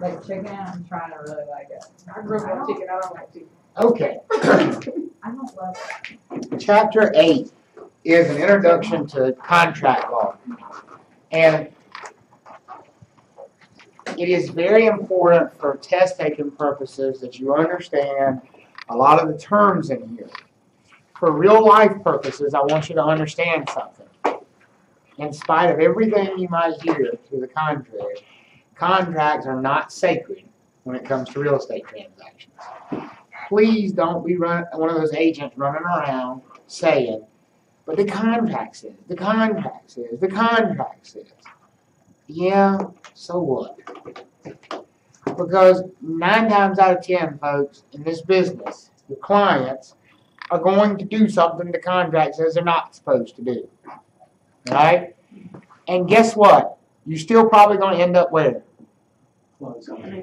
Like chicken, I'm trying to really like it. I grew up on chicken, I don't like chicken. Okay. I don't love it. Chapter 8 is an introduction to contract law. And it is very important for test-taking purposes that you understand a lot of the terms in here. For real-life purposes, I want you to understand something. In spite of everything you might hear to the contrary, contracts are not sacred when it comes to real estate transactions. Please don't be one of those agents running around saying, but the contract says, the contract says, the contract says. Yeah, so what? Because 9 times out of 10, folks, in this business, your clients are going to do something the contract says they're not supposed to do. Right? And guess what? You're still probably going to end up where?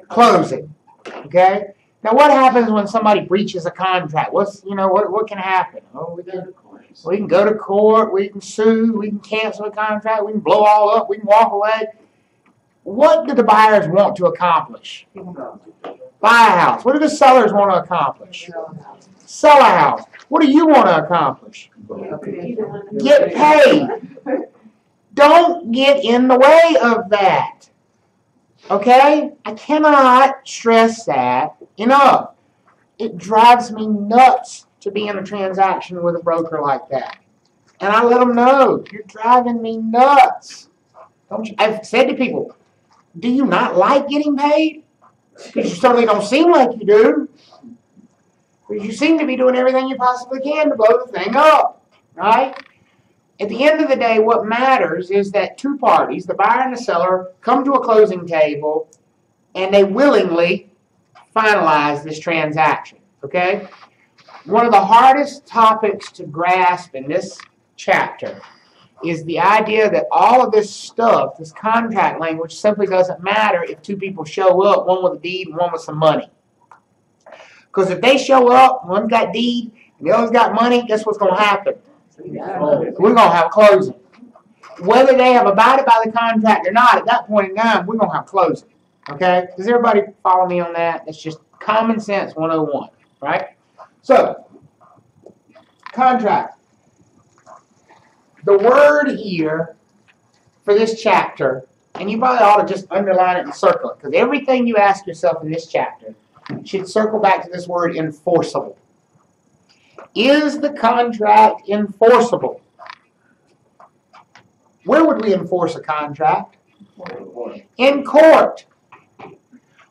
Closing. Okay? Now, what happens when somebody breaches a contract? What can happen? Oh, we can go to court, we can sue, we can cancel a contract, we can blow all up, we can walk away. What do the buyers want to accomplish? Buy a house. What do the sellers want to accomplish? Sell a house. What do you want to accomplish? Get paid. Don't get in the way of that. Okay? I cannot stress that enough. It drives me nuts to be in a transaction with a broker like that. And I let them know, you're driving me nuts. Don't you? I've said to people, do you not like getting paid? Because you certainly don't seem like you do. Because you seem to be doing everything you possibly can to blow the thing up. Right? At the end of the day, what matters is that two parties, the buyer and the seller, come to a closing table and they willingly finalize this transaction. Okay? One of the hardest topics to grasp in this chapter is the idea that all of this stuff, this contract language, simply doesn't matter if two people show up, one with a deed and one with some money. Because if they show up, one got deed and the other's got money, guess what's going to happen? We're going to have a closing. Whether they have abided by the contract or not, at that point in time, we're going to have closing. Okay? Does everybody follow me on that? It's just common sense 101. Right? So, contract. The word here for this chapter, and you probably ought to just underline it and circle it, because everything you ask yourself in this chapter should circle back to this word enforceable. Is the contract enforceable? Where would we enforce a contract? In court.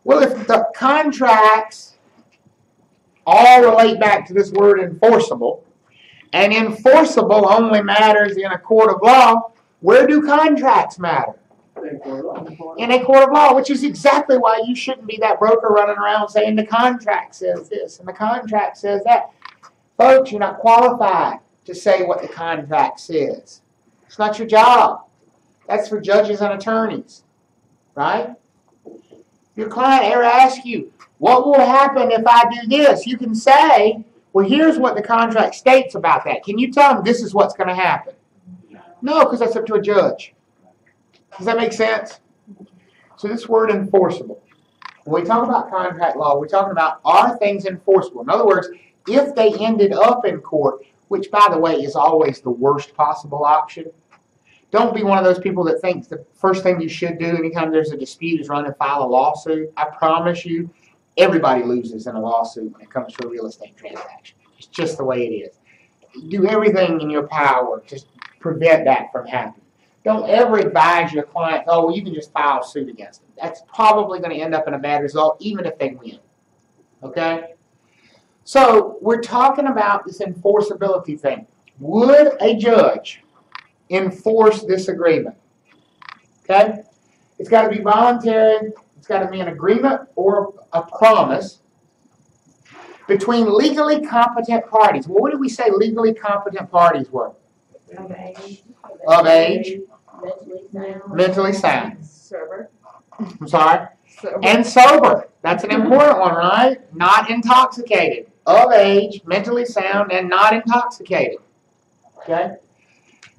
Well, if the contracts all relate back to this word enforceable, and enforceable only matters in a court of law, where do contracts matter? In a court of law, which is exactly why you shouldn't be that broker running around saying the contract says this and the contract says that. Folks, you're not qualified to say what the contract says. It's not your job. That's for judges and attorneys. Right? If your client ever asks you, what will happen if I do this? You can say, well, here's what the contract states about that. Can you tell them this is what's going to happen? No, because that's up to a judge. Does that make sense? So this word enforceable. When we talk about contract law, we're talking about are things enforceable? In other words, if they ended up in court, which, by the way, is always the worst possible option, don't be one of those people that thinks the first thing you should do anytime there's a dispute is run and file a lawsuit. I promise you, everybody loses in a lawsuit when it comes to a real estate transaction. It's just the way it is. Do everything in your power to prevent that from happening. Don't ever advise your client, oh, well, you can just file suit against them. That's probably going to end up in a bad result, even if they win. Okay? So we're talking about this enforceability thing. Would a judge enforce this agreement? Okay? It's got to be voluntary. It's got to be an agreement or a promise between legally competent parties. Well, what did we say legally competent parties were? Of age. Of age. Mentally sound. Mentally sound. Sober. I'm sorry. Sober. And sober. That's an important one, right? Not intoxicated. Of age, mentally sound, and not intoxicated. Okay?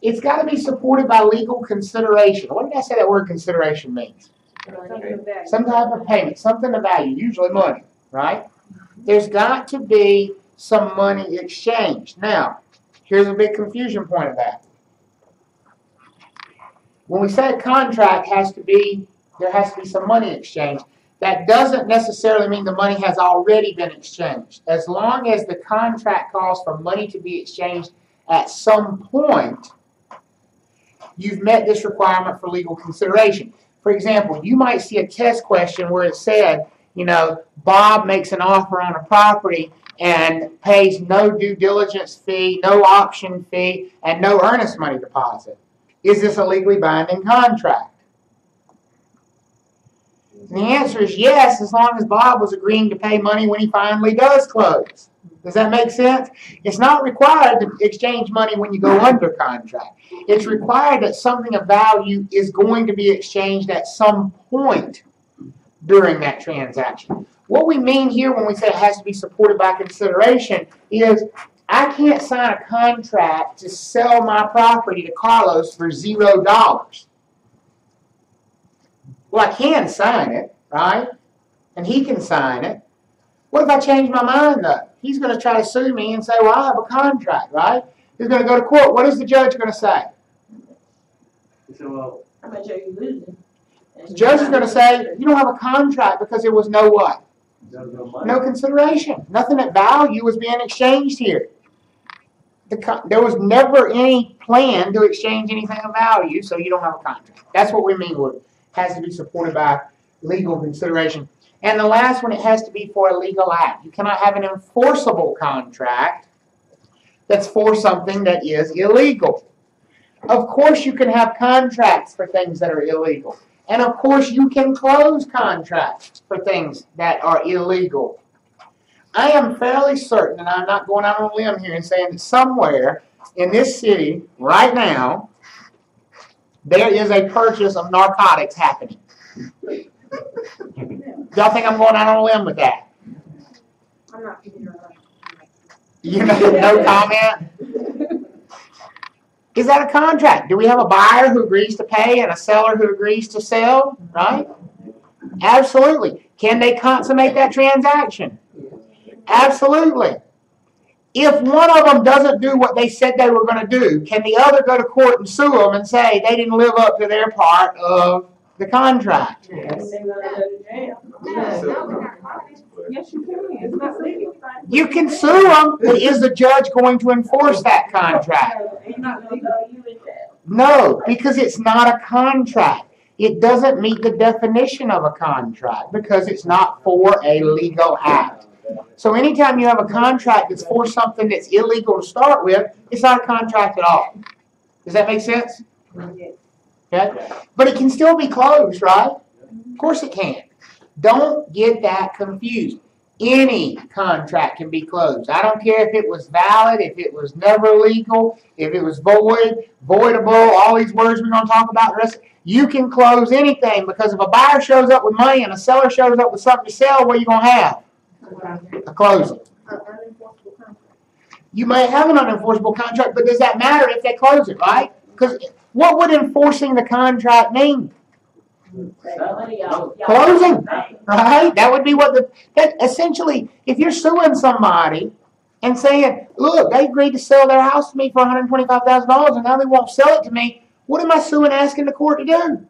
It's got to be supported by legal consideration. What did I say that word consideration means? Some type of payment, something of value, usually money, right? There's got to be some money exchanged. Now, here's a big confusion point of that. When we say a contract there has to be some money exchanged, that doesn't necessarily mean the money has already been exchanged. As long as the contract calls for money to be exchanged at some point, you've met this requirement for legal consideration. For example, you might see a test question where it said, Bob makes an offer on a property and pays no due diligence fee, no option fee, and no earnest money deposit. Is this a legally binding contract? And the answer is yes, as long as Bob was agreeing to pay money when he finally does close. Does that make sense? It's not required to exchange money when you go under contract. It's required that something of value is going to be exchanged at some point during that transaction. What we mean here when we say it has to be supported by consideration is I can't sign a contract to sell my property to Carlos for $0. Well, I can sign it, right? And he can sign it. What if I change my mind, though? He's going to try to sue me and say, well, I have a contract, right? He's going to go to court. What is the judge going to say? He said, well, I'm going to show you losing. The judge is going to say, you don't have a contract because there was no what? No consideration. Nothing at value was being exchanged here. There was never any plan to exchange anything of value, so you don't have a contract. That's what we mean with it. Has to be supported by legal consideration. And the last one, it has to be for a legal act. You cannot have an enforceable contract that's for something that is illegal. Of course, you can have contracts for things that are illegal. And of course, you can close contracts for things that are illegal. I am fairly certain, and I'm not going out on a limb here and saying that somewhere in this city right now, there is a purchase of narcotics happening. Y'all think I'm going out on a limb with that? I'm not here. No comment? Is that a contract? Do we have a buyer who agrees to pay and a seller who agrees to sell? Right? Absolutely. Can they consummate that transaction? Absolutely. If one of them doesn't do what they said they were going to do, can the other go to court and sue them and say they didn't live up to their part of the contract? Yes. Yes, you can. It's not legal. You can sue them, but is the judge going to enforce that contract? No, because it's not a contract. It doesn't meet the definition of a contract because it's not for a legal act. So anytime you have a contract that's for something that's illegal to start with, it's not a contract at all. Does that make sense? Okay. But it can still be closed, right? Of course it can. Don't get that confused. Any contract can be closed. I don't care if it was valid, if it was never legal, if it was void, voidable, all these words we're going to talk about. The rest, you can close anything because if a buyer shows up with money and a seller shows up with something to sell, what are you going to have? A closing. You may have an unenforceable contract, but does that matter if they close it, right? Because what would enforcing the contract mean? Closing, right? That would be that essentially, if you're suing somebody and saying, look, they agreed to sell their house to me for $125,000 and now they won't sell it to me, what am I suing asking the court to do?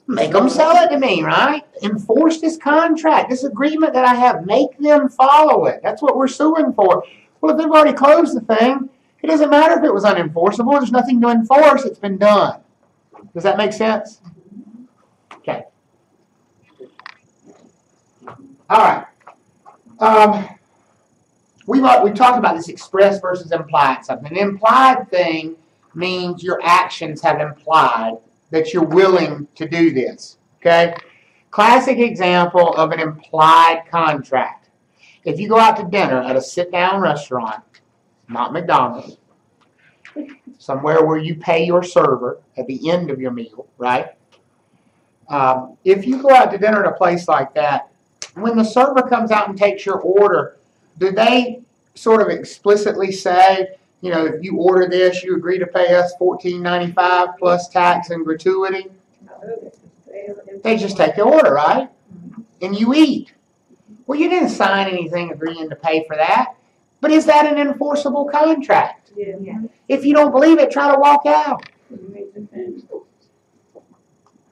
Make them sell it to me, right? Enforce this contract, this agreement that I have. Make them follow it. That's what we're suing for. Well, if they've already closed the thing, it doesn't matter if it was unenforceable. There's nothing to enforce. It's been done. Does that make sense? Okay. All right. We've talked about this express versus implied something. An implied thing means your actions have implied that you're willing to do this. Okay? Classic example of an implied contract. If you go out to dinner at a sit-down restaurant, not McDonald's, somewhere where you pay your server at the end of your meal, right? If you go out to dinner at a place like that, when the server comes out and takes your order, do they sort of explicitly say, if you order this, you agree to pay us $14.95 plus tax and gratuity? They just take the order, right? And you eat. Well, you didn't sign anything agreeing to pay for that. But is that an enforceable contract? Yeah. If you don't believe it, try to walk out.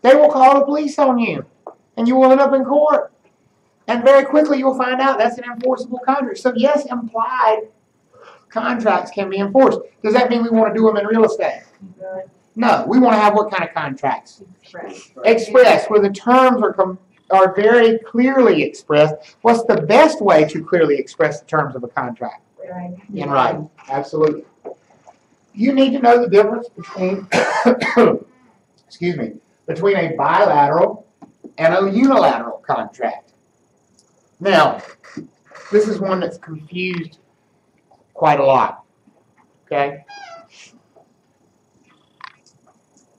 They will call the police on you, and you will end up in court. And very quickly you'll find out that's an enforceable contract. So yes, implied contracts can be enforced. Does that mean we want to do them in real estate? No. We want to have what kind of contracts? Express, where the terms are very clearly expressed. What's the best way to clearly express the terms of a contract? In writing. Absolutely. You need to know the difference between between a bilateral and a unilateral contract. Now, this is one that's confused quite a lot. Okay?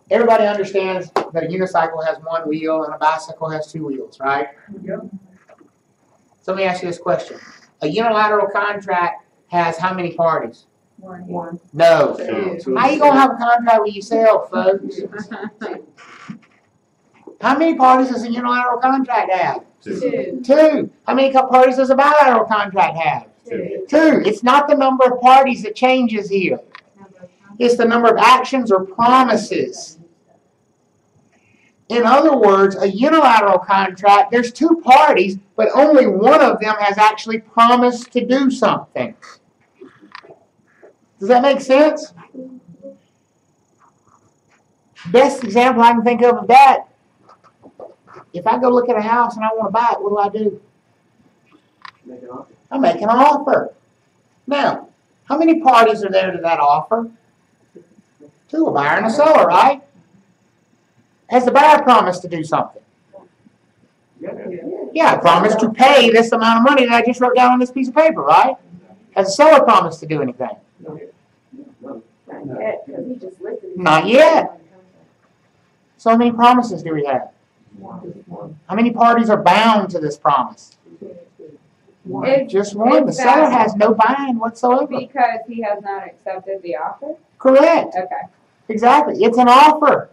Everybody understands that a unicycle has one wheel and a bicycle has two wheels, right? Yep. So let me ask you this question. A unilateral contract has how many parties? One. No. Two. How you going to have a contract with yourself, folks? How many parties does a unilateral contract have? Two. How many parties does a bilateral contract have? Two. It's not the number of parties that changes here. It's the number of actions or promises. In other words, a unilateral contract, there's two parties, but only one of them has actually promised to do something. Does that make sense? Best example I can think of that, if I go look at a house and I want to buy it, what do? Make an offer. I make an offer. Now, how many parties are there to that offer? Two, a buyer and a seller, right? Has the buyer promised to do something? Yeah, I promised to pay this amount of money that I just wrote down on this piece of paper, right? Has the seller promised to do anything? Not yet. So how many promises do we have? How many parties are bound to this promise? Just one. The seller has no bind whatsoever. Because he has not accepted the offer? Correct. Okay. Exactly. It's an offer.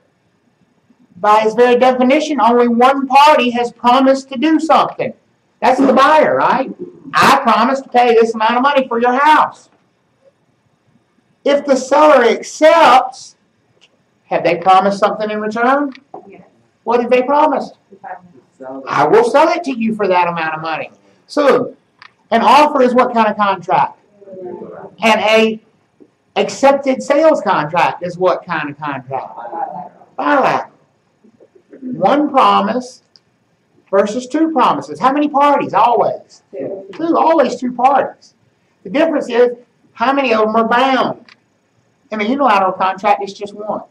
By its very definition, only one party has promised to do something. That's the buyer, right? I promise to pay this amount of money for your house. If the seller accepts, have they promised something in return? Yes. What have they promised? I will sell it to you for that amount of money. So, an offer is what kind of contract? And a accepted sales contract is what kind of contract? Bilateral. One promise versus two promises. How many parties? Always. Two. Always two parties. The difference is how many of them are bound. In a unilateral contract, it's just one.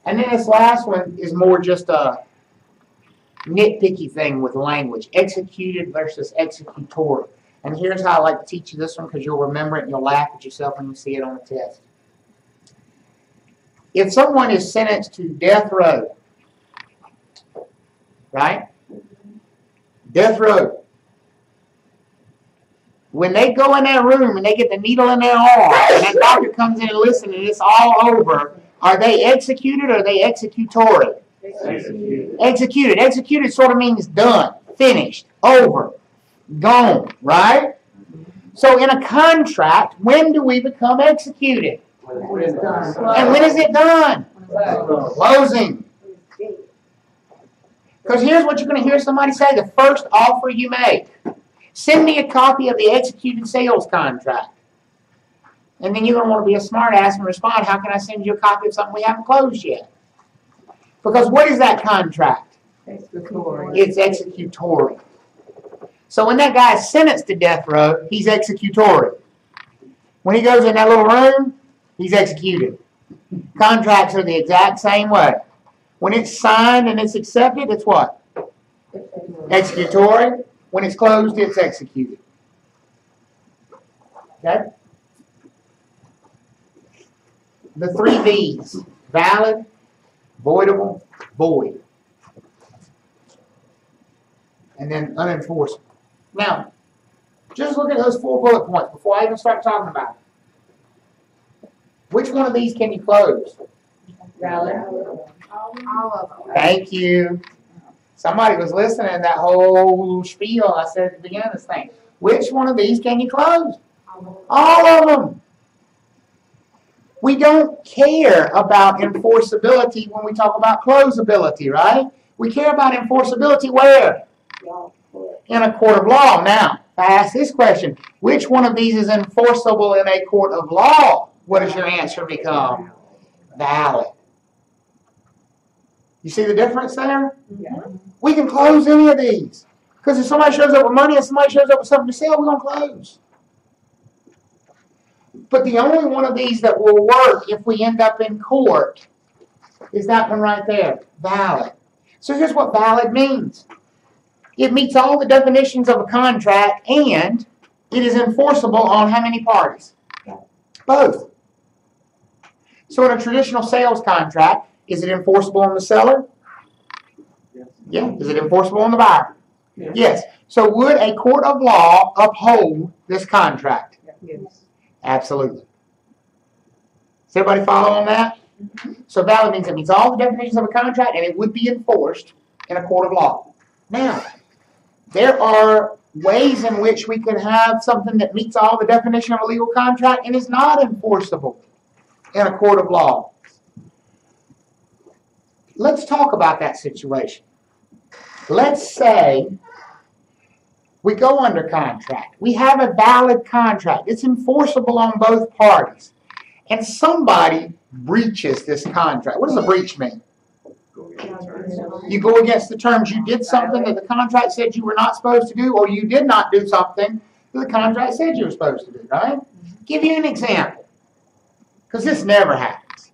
And then this last one is more just a nitpicky thing with language. Executed versus executory. And here's how I like to teach you this one because you'll remember it and you'll laugh at yourself when you see it on the test. If someone is sentenced to death row, right? Death row. When they go in that room and they get the needle in their arm and that doctor comes in and listens and it's all over, are they executed or are they executory? Executed. Executed sort of means done, finished, over, gone, right? So in a contract, when do we become executed? And when is it done? Closing. Because here's what you're going to hear somebody say the first offer you make. Send me a copy of the executed sales contract. And then you're going to want to be a smart ass and respond, how can I send you a copy of something we haven't closed yet? Because what is that contract? It's executory. So when that guy is sentenced to death row, he's executory. When he goes in that little room, he's executed. Contracts are the exact same way. When it's signed and it's accepted, it's what? Executory. When it's closed, it's executed. Okay? The 3 V's. Valid, voidable, void. And then unenforceable. Now, just look at those 4 bullet points before I even start talking about it. Which one of these can you close? Valid. All of them. Thank you. Somebody was listening to that whole spiel I said at the beginning of this thing. Which one of these can you close? All of them. We don't care about enforceability when we talk about closability, right? We care about enforceability where? In a court of law. Now, if I ask this question, which one of these is enforceable in a court of law? What does your answer become? Valid. You see the difference there? Yeah. We can close any of these. Because if somebody shows up with money and somebody shows up with something to sell, we're going to close. But the only one of these that will work if we end up in court is that one right there, valid. So here's what valid means. It meets all the definitions of a contract and it is enforceable on how many parties? Both. So in a traditional sales contract, is it enforceable on the seller? Yes. Yeah. Is it enforceable on the buyer? Yes. Yes. So would a court of law uphold this contract? Yes. Absolutely. Does everybody follow on that? So valid means it meets all the definitions of a contract and it would be enforced in a court of law. Now, there are ways in which we could have something that meets all the definition of a legal contract and is not enforceable in a court of law. Let's talk about that situation. Let's say we go under contract. We have a valid contract. It's enforceable on both parties. And somebody breaches this contract. What does a breach mean? You go against the terms. You did something that the contract said you were not supposed to do, or you did not do something that the contract said you were supposed to do, right? Give you an example, because this never happens.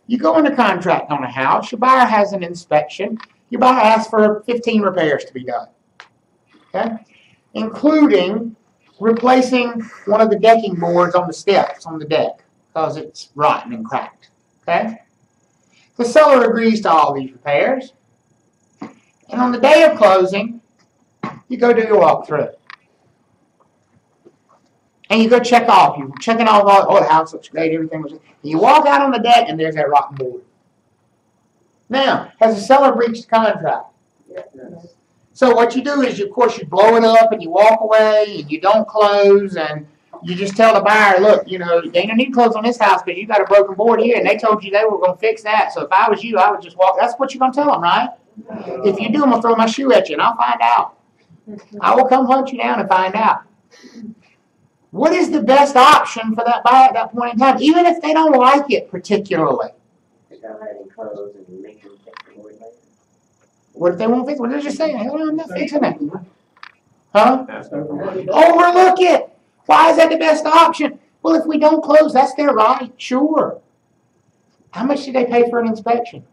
You go into contract on a house. Your buyer has an inspection. Your buyer asks for 15 repairs to be done, okay? Including replacing one of the decking boards on the steps on the deck because it's rotten and cracked, okay? The seller agrees to all these repairs. And on the day of closing, you go do your walkthrough. And you go check off. You're checking off all the house looks great, everything was. And you walk out on the deck and there's that rotten board. Now, has the seller breached the contract? Yes. So what you do is, of course, you blow it up and you walk away and you don't close and you just tell the buyer, look, you know, they don't need to close on this house because you got a broken board here and they told you they were going to fix that. So if I was you, I would just walk. That's what you're going to tell them, right? If you do, I'm going to throw my shoe at you and I'll find out. I will come hunt you down and find out. What is the best option for that buyer at that point in time, even if they don't like it particularly? What if they won't fix it? What did I just say? Hell, I'm not fixing it. Huh? Overlook it. Why is that the best option? Well, if we don't close, that's their right. Sure. How much did they pay for an inspection?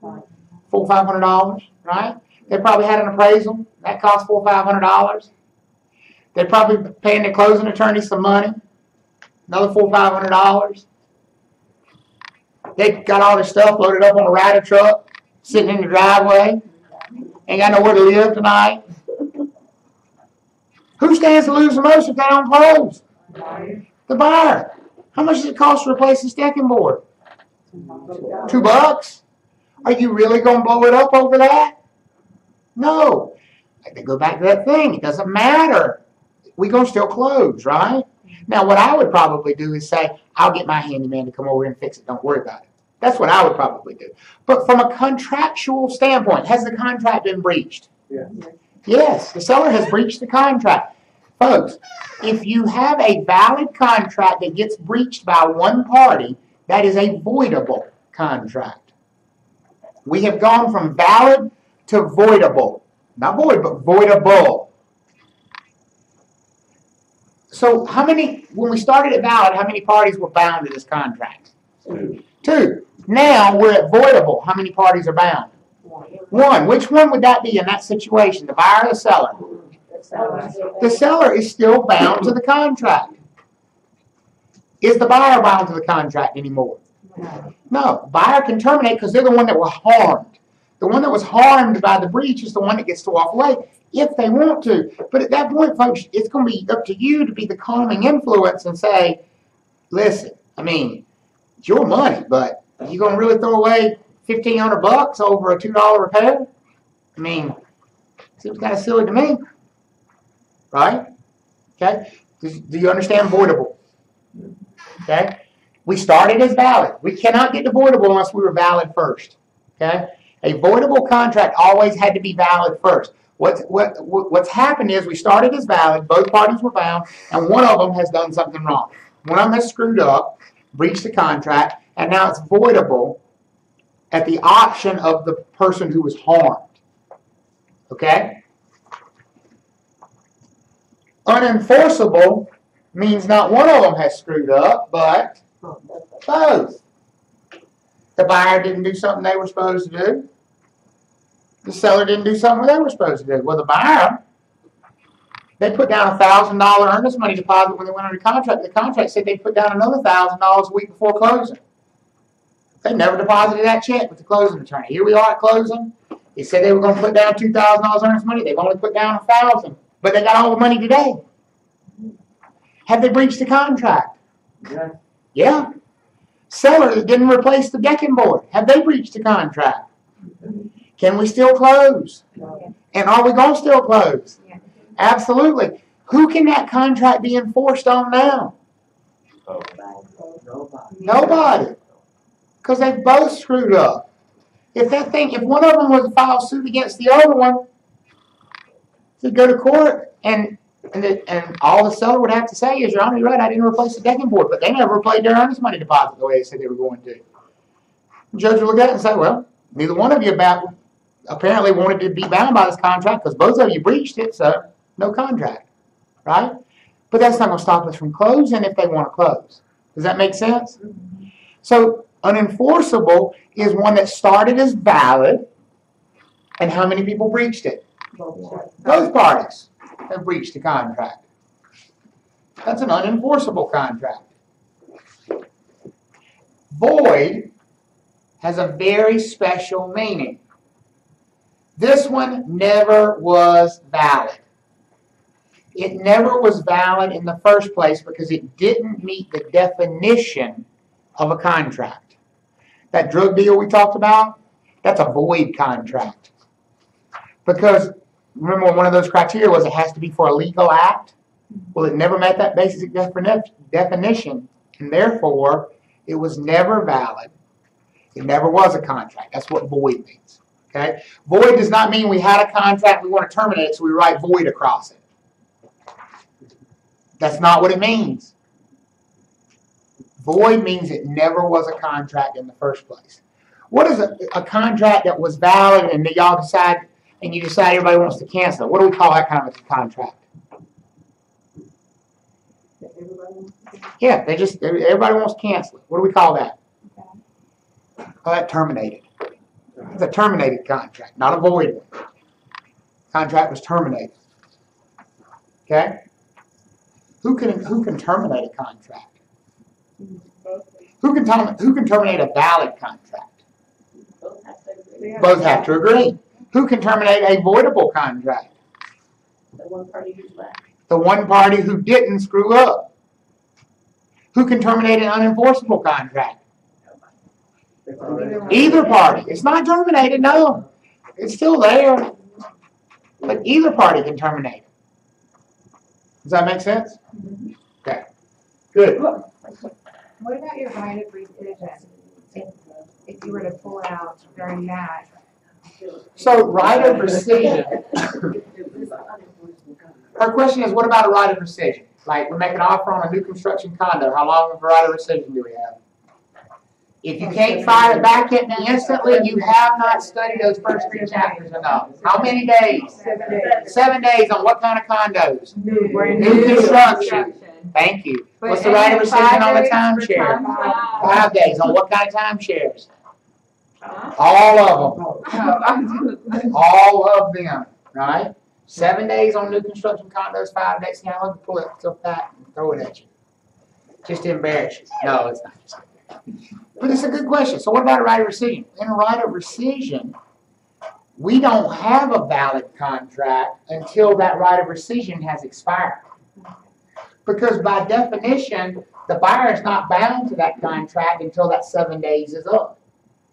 $400-500, right? They probably had an appraisal. That cost $400-500. They're probably paying their closing attorney some money. Another $400-500. They got all their stuff loaded up on a rider truck, sitting in the driveway. Ain't got nowhere to live tonight. Who stands to lose the most if they don't close? The buyer. How much does it cost to replace the decking board? $2? Are you really going to blow it up over that? No. They go back to that thing. It doesn't matter. We're going to still close, right? Now, what I would probably do is say, I'll get my handyman to come over and fix it. Don't worry about it. That's what I would probably do. But from a contractual standpoint, has the contract been breached? Yeah. Yes, the seller has breached the contract. Folks, if you have a valid contract that gets breached by one party, that is a voidable contract. We have gone from valid to voidable. Not void, but voidable. So when we started at valid, how many parties were bound to this contract? 2. Now we're at voidable. How many parties are bound? 1. Which one would that be in that situation, the buyer or the seller? The seller is still bound to the contract. Is the buyer bound to the contract anymore? No. Buyer can terminate because they're the one that was harmed. The one that was harmed by the breach is the one that gets to walk away if they want to. But at that point, folks, it's going to be up to you to be the calming influence and say, listen, I mean, it's your money, but You gonna really throw away $1,500 over a $2 repair? I mean, seems kind of silly to me, right? Okay. Do you understand voidable? Okay. We started as valid. We cannot get to voidable unless we were valid first. Okay. A voidable contract always had to be valid first. What's happened is we started as valid, both parties were bound, and one of them has done something wrong. One of them has screwed up, breached the contract, and now it's voidable at the option of the person who was harmed. Okay? Unenforceable means not one of them has screwed up, but both. The buyer didn't do something they were supposed to do. The seller didn't do something they were supposed to do. Well, the buyer, they put down a $1,000 earnest money deposit when they went under contract. The contract said they put down another $1,000 a week before closing. They never deposited that check with the closing attorney. Here we are at closing. They said they were going to put down $2,000 earnest money. They've only put down $1,000, but they got all the money today. Have they breached the contract? Yeah. Yeah. Seller didn't replace the decking board. Have they breached the contract? Can we still close? And are we going to still close? Absolutely. Who can that contract be enforced on now? Nobody. Because they both screwed up. If one of them was to file suit against the other one, to go to court, and all the seller would have to say is, Your Honor, you're right, I didn't replace the decking board, but they never repaid their earnest money deposit the way they said they were going to. The judge would look at it and say, well, neither one of you apparently wanted to be bound by this contract because both of you breached it, so no contract, right? But that's not going to stop us from closing if they want to close. Does that make sense? So unenforceable is one that started as valid, and how many people breached it? Both parties have breached the contract. That's an unenforceable contract. Void has a very special meaning. This one never was valid. It never was valid in the first place because it didn't meet the definition of a contract. That drug deal we talked about, that's a void contract. Because remember, one of those criteria was it has to be for a legal act. Well, it never met that basic definition, and therefore it was never valid. It never was a contract. That's what void means. Okay? Void does not mean we had a contract, we want to terminate it, so we write void across it. That's not what it means. Void means it never was a contract in the first place. What is a contract that was valid and y'all decide, and you decide everybody wants to cancel it? What do we call that kind of a contract? Yeah, everybody wants to cancel it. What do we call that? Call that terminated. It's a terminated contract, not a void one. Contract was terminated. Okay? Who can terminate a contract? Who can terminate a valid contract? Both have to agree. Who can terminate a voidable contract? The one party who's left. The one party who didn't screw up. Who can terminate an unenforceable contract? Either party. It's not terminated, no. It's still there. But either party can terminate it. Does that make sense? Okay. Good. What about your right of rescission? If you were to pull out during that? So, right of rescission. Our question is, what about a right of rescission? Like, we make an offer on a new construction condo. How long of a right of rescission do we have? If you can't file it back at me instantly, you have not studied those first 3 chapters enough. How many days? 7 days. 7 days on what kind of condos? New construction. Thank you. What's the right of rescission on the timeshare? 5 days. On what kind of timeshares? All of them. All of them, right? 7 days on new construction condos, 5 days. Now let me pull it up that and throw it at you. Just to embarrass you. No, it's not just like that. But it's a good question. So what about a right of rescission? In a right of rescission, we don't have a valid contract until that right of rescission has expired. Because by definition, the buyer is not bound to that contract until that 7 days is up.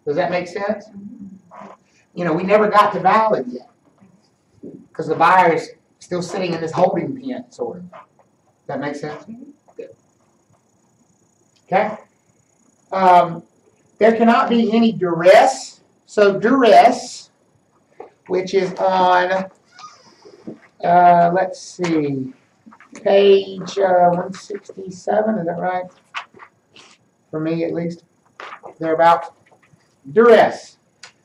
Does that make sense? You know, we never got to valid yet because the buyer is still sitting in this holding pen, sort of. That makes sense? Good. Okay. There cannot be any duress. So duress, which is on, let's see, page 167, is that right? For me, at least. Thereabouts. Duress.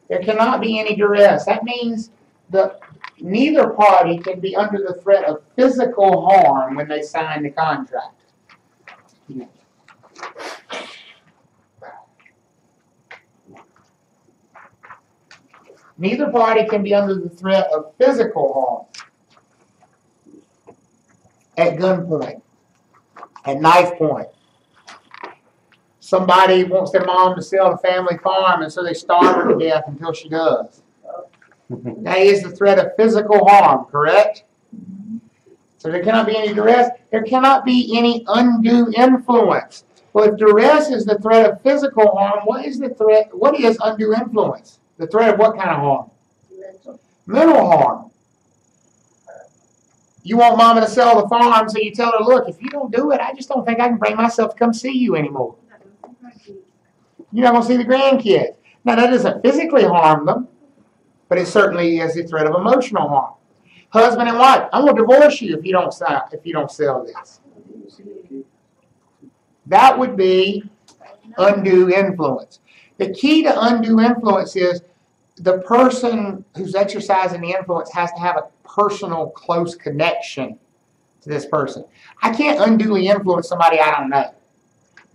There cannot be any duress. That means that neither party can be under the threat of physical harm when they sign the contract. Neither party can be under the threat of physical harm at gunpoint, at knife point. Somebody wants their mom to sell the family farm, and so they starve her to death until she does. That is the threat of physical harm, correct? So there cannot be any duress. There cannot be any undue influence. Well, if duress is the threat of physical harm, what is the threat? What is undue influence? The threat of what kind of harm? Mental harm. You want mama to sell the farm, so you tell her, look, if you don't do it, I just don't think I can bring myself to come see you anymore. You're not going to see the grandkids. Now, that doesn't physically harm them, but it certainly is a threat of emotional harm. Husband and wife, I'm going to divorce you if you don't sell this. That would be undue influence. The key to undue influence is the person who's exercising the influence has to have a personal, close connection to this person. I can't unduly influence somebody I don't know.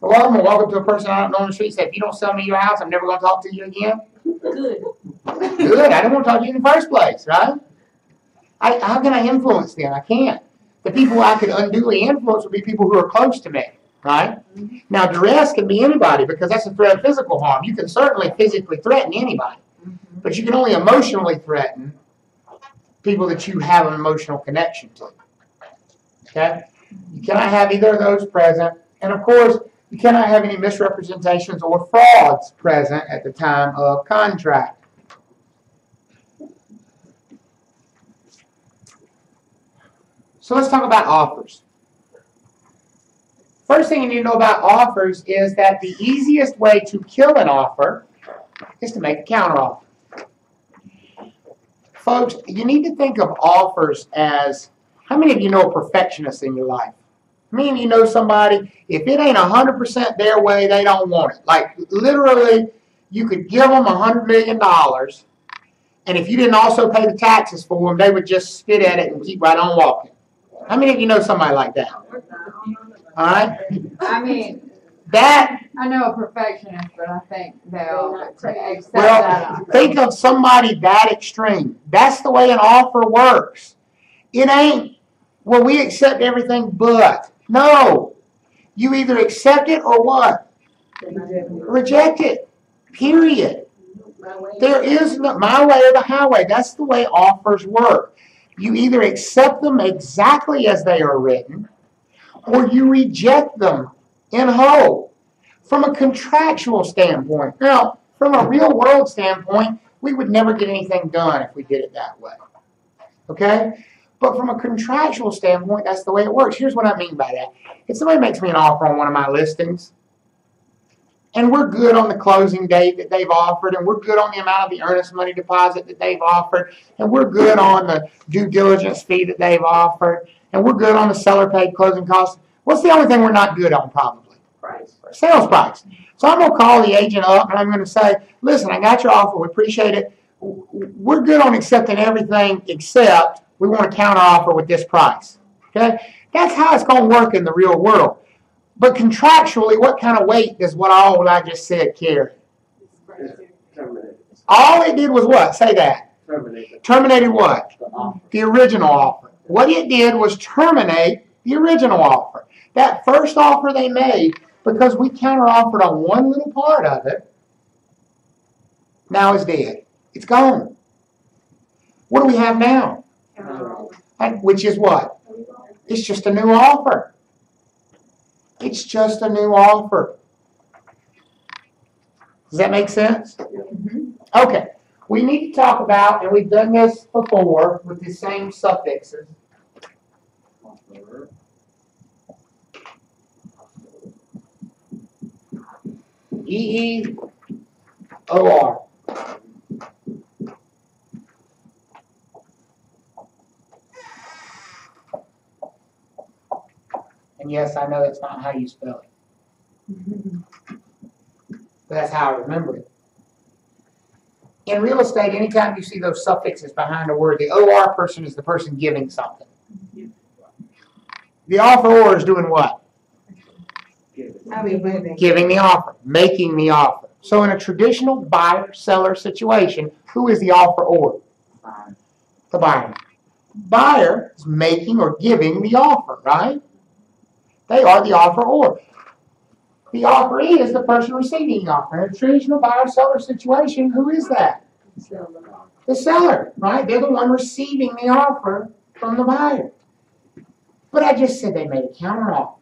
Well, I'm going to walk up to a person I don't know on the street and say, if you don't sell me your house, I'm never going to talk to you again. Good. Good. I don't want to talk to you in the first place, right? How can I influence them? I can't. The people I could unduly influence would be people who are close to me, right? Now, duress can be anybody because that's a threat of physical harm. You can certainly physically threaten anybody, but you can only emotionally threaten people that you have an emotional connection to. Okay? You cannot have either of those present. And, of course, you cannot have any misrepresentations or frauds present at the time of contract. So let's talk about offers. First thing you need to know about offers is that the easiest way to kill an offer is to make a counteroffer. Folks, you need to think of offers as, how many of you know a perfectionist in your life? How many of you know somebody, if it ain't 100% their way, they don't want it? Like, literally, you could give them $100 million, and if you didn't also pay the taxes for them, they would just spit at it and keep right on walking. How many of you know somebody like that? All right? I mean, That, I know a perfectionist, but I think they'll accept well, that. think of somebody that extreme. That's the way an offer works. It ain't, well, we accept everything but. No. You either accept it or what? Reject it. Period. There is no my way or the highway. That's the way offers work. You either accept them exactly as they are written, or you reject them in whole. From a contractual standpoint. Now, from a real world standpoint, we would never get anything done if we did it that way. Okay? But from a contractual standpoint, that's the way it works. Here's what I mean by that. If somebody makes me an offer on one of my listings, and we're good on the closing date that they've offered, and we're good on the amount of the earnest money deposit that they've offered, and we're good on the due diligence fee that they've offered, and we're good on the seller paid closing costs, what's the only thing we're not good on probably? Price. Sales price. So I'm going to call the agent up, and I'm going to say, listen, I got your offer. We appreciate it. We're good on accepting everything except we want to counter offer with this price. Okay? That's how it's going to work in the real world. But contractually, what kind of weight does what all I just said carry? Terminated. All it did was what? Say that. Terminated. Terminated what? The offer. The original offer. What it did was terminate the original offer. That first offer they made, because we counter-offered on one little part of it, now it's dead. It's gone. What do we have now? Which is what? It's just a new offer. It's just a new offer. Does that make sense? Okay. We need to talk about, and we've done this before with the same suffixes. EEOR. And yes, I know that's not how you spell it. But that's how I remember it. In real estate, anytime you see those suffixes behind a word, the OR person is the person giving something. The offeror is doing what? Giving the offer, making the offer. So in a traditional buyer-seller situation, who is the offeror? The buyer. Buyer is making or giving the offer, right? They are the offeror. The offeree is the person receiving the offer. In a traditional buyer-seller situation, who is that? The seller, right? They're the one receiving the offer from the buyer. But I just said they made a counteroffer.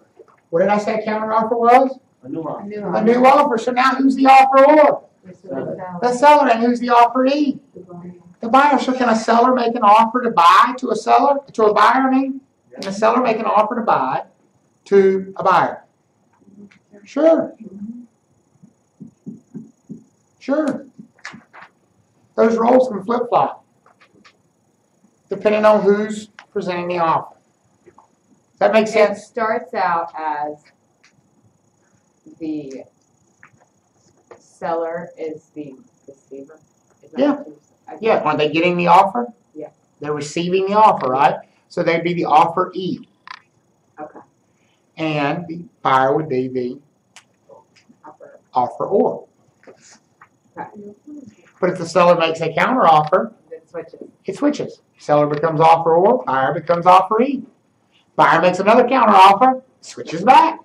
What did I say a counteroffer was? A new offer. A new offer. So now who's the offeror? The seller. And who's the offeree? The buyer. So can a seller make an offer to buy to a seller? To a buyer, I mean? Can a seller make an offer to buy to a buyer? Sure. Sure. Those roles can flip-flop depending on who's presenting the offer. Does that make It sense? starts out as the seller is the receiver. Is that Yeah. what you said? Yeah. Are they getting the offer? Yeah. They're receiving the offer, right? So they'd be the offeree. Okay. And the buyer would be the offeror. Okay. But if the seller makes a counteroffer, It switches. it switches. Seller becomes offeror, buyer becomes offeree. Buyer makes another counteroffer, switches back.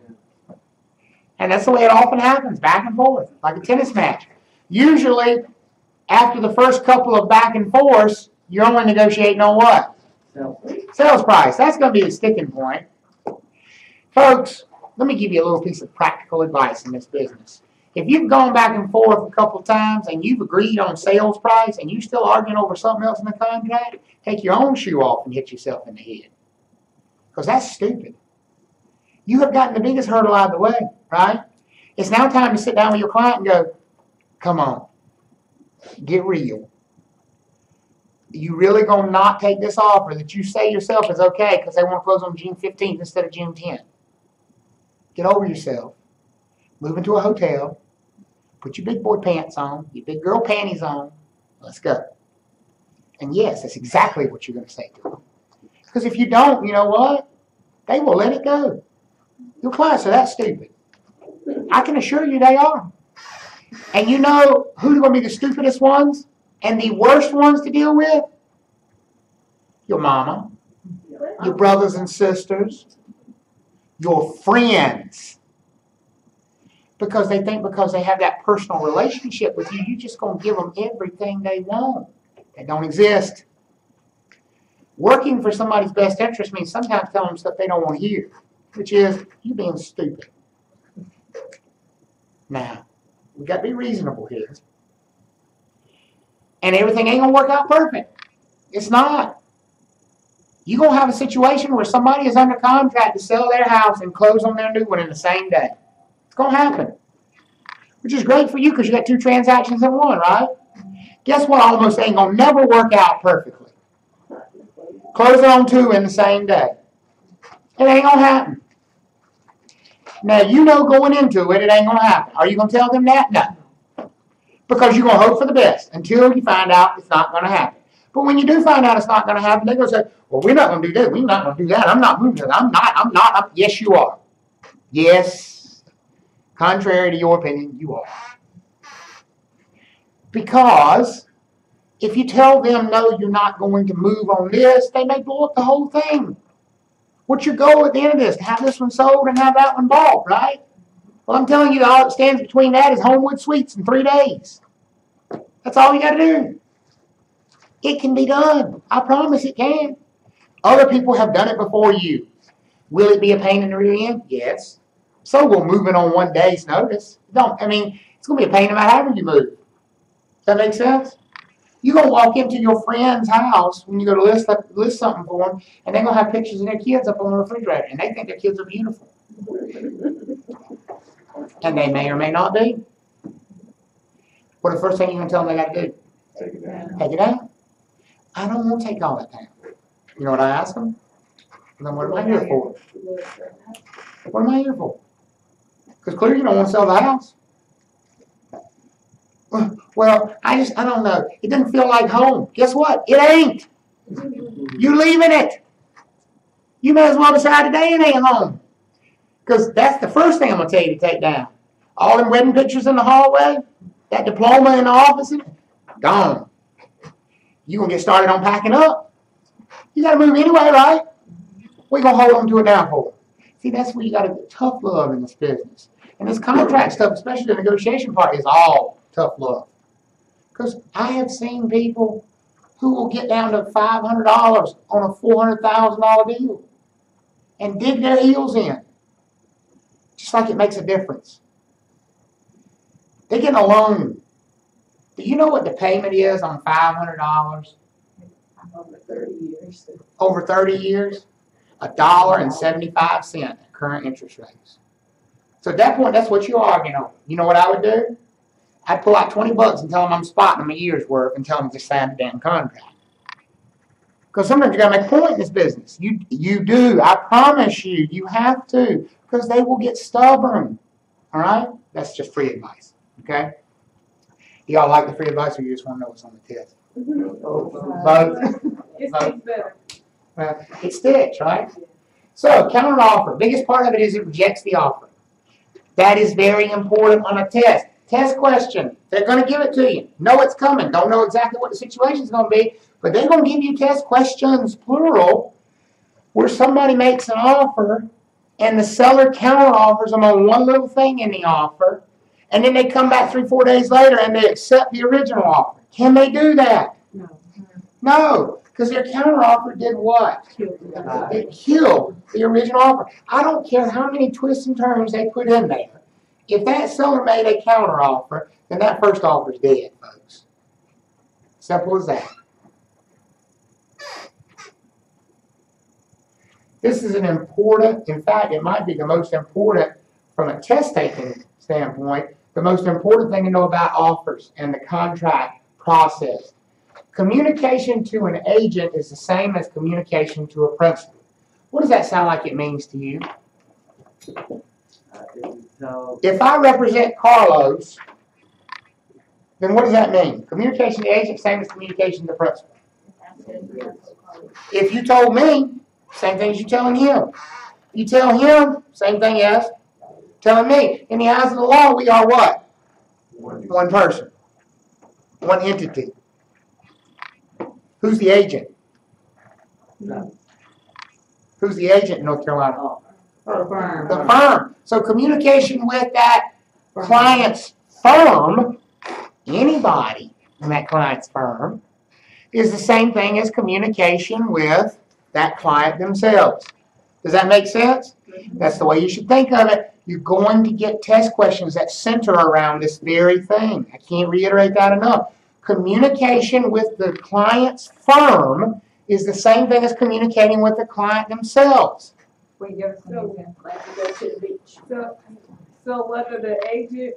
And that's the way it often happens, back and forth, like a tennis match. Usually, after the first couple of back and forths, you're only negotiating on what? Sales price. That's going to be the sticking point. Folks, let me give you a little piece of practical advice in this business. If you've gone back and forth a couple of times and you've agreed on sales price and you're still arguing over something else in the contract, take your own shoe off and hit yourself in the head. Because that's stupid. You have gotten the biggest hurdle out of the way, right? It's now time to sit down with your client and go, come on, get real. You really going to not take this offer that you say yourself is okay because they want to close on June 15th instead of June 10th? Get over yourself. Move into a hotel. Put your big boy pants on, your big girl panties on. Let's go. And yes, that's exactly what you're going to say to them. Because if you don't, you know what? They will let it go. Your clients are that stupid. I can assure you they are. And you know who's going to be the stupidest ones and the worst ones to deal with? Your mama, your brothers and sisters, your friends. Because they think because they have that personal relationship with you, you're just going to give them everything they want. They don't exist. Working for somebody's best interest means sometimes telling them stuff they don't want to hear, which is, you being stupid. Now, we got to be reasonable here. And everything ain't going to work out perfect. It's not. You're going to have a situation where somebody is under contract to sell their house and close on their new one in the same day. It's going to happen. Which is great for you because you got two transactions in one, right? Guess what almost ain't going to never work out perfectly? Closing on two in the same day. It ain't going to happen. Now, you know going into it, it ain't going to happen. Are you going to tell them that? No. Because you're going to hope for the best until you find out it's not going to happen. But when you do find out it's not going to happen, they're going to say, well, we're not going to do this. We're not going to do that. I'm not moving. I'm not. Yes, you are. Yes. Contrary to your opinion, you are. Because if you tell them, no, you're not going to move on this, they may blow up the whole thing. What's your goal at the end of this? To have this one sold and have that one bought, right? Well, I'm telling you, all that stands between that is Homewood Suites in 3 days. That's all you got to do. It can be done. I promise it can. Other people have done it before you. Will it be a pain in the rear end? Yes. So we'll move it on one day's notice. It's going to be a pain in the having you move. Does that make sense? You're going to walk into your friend's house when you go to list something for them, and they're going to have pictures of their kids up on the refrigerator, and they think their kids are beautiful. And they may or may not be. What the first thing you're going to tell them they got to do? Take it down. Take it down. I don't want to take all that down. You know what I ask them? Then what am I here for? What am I here for? Because clearly you don't want to sell the house. Well, I don't know. It doesn't feel like home. Guess what? It ain't. You leaving it. You may as well decide today it ain't home. Because that's the first thing I'm going to tell you to take down. All them wedding pictures in the hallway, that diploma in the office, gone. You're going to get started on packing up. You got to move anyway, right? What are you going to hold on to it now for? See, that's where you got to get tough love in this business. And this contract stuff, especially the negotiation part, is all tough love. Because I have seen people who will get down to $500 on a $400,000 deal and dig their heels in. Just like it makes a difference. They get a loan. Do you know what the payment is on $500? Over 30 years. Over 30 years? $1.75 at current interest rates. So at that point, that's what you're arguing over. You know what I would do? I'd pull out $20 and tell them I'm spotting them a year's worth and tell them to sign the damn contract. Because sometimes you got to make a point in this business. You do. I promise you. You have to. Because they will get stubborn. All right? That's just free advice. Okay? Y'all like the free advice or you just want to know what's on the test? Both. It sticks better. Well, it sticks, right? So, counter offer. Biggest part of it is it rejects the offer. That is very important on a test. Test question. They're going to give it to you. Know it's coming. Don't know exactly what the situation is going to be, but they're going to give you test questions, plural, where somebody makes an offer and the seller counter offers them on one little thing in the offer, and then they come back 3-4 days later and they accept the original offer. Can they do that? No, because their counter offer did what? It killed the original offer. I don't care how many twists and turns they put in there. If that seller made a counter offer, then that first offer is dead, folks. Simple as that. This is an important, in fact, it might be the most important from a test-taking standpoint, the most important thing to know about offers and the contract process. Communication to an agent is the same as communication to a principal. What does that sound like it means to you? If I represent Carlos, then what does that mean? Communication to the agent, same as communication to the principal. If you told me, same thing as you telling him. You tell him, same thing as telling me. In the eyes of the law, we are what? One person. One entity. Who's the agent? Who's the agent in North Carolina? The firm. So communication with that client's firm, anybody in that client's firm, is the same thing as communication with that client themselves. Does that make sense? That's the way you should think of it. You're going to get test questions that center around this very thing. I can't reiterate that enough. Communication with the client's firm is the same thing as communicating with the client themselves. We give us some example. Like you go to the beach. So whether the agent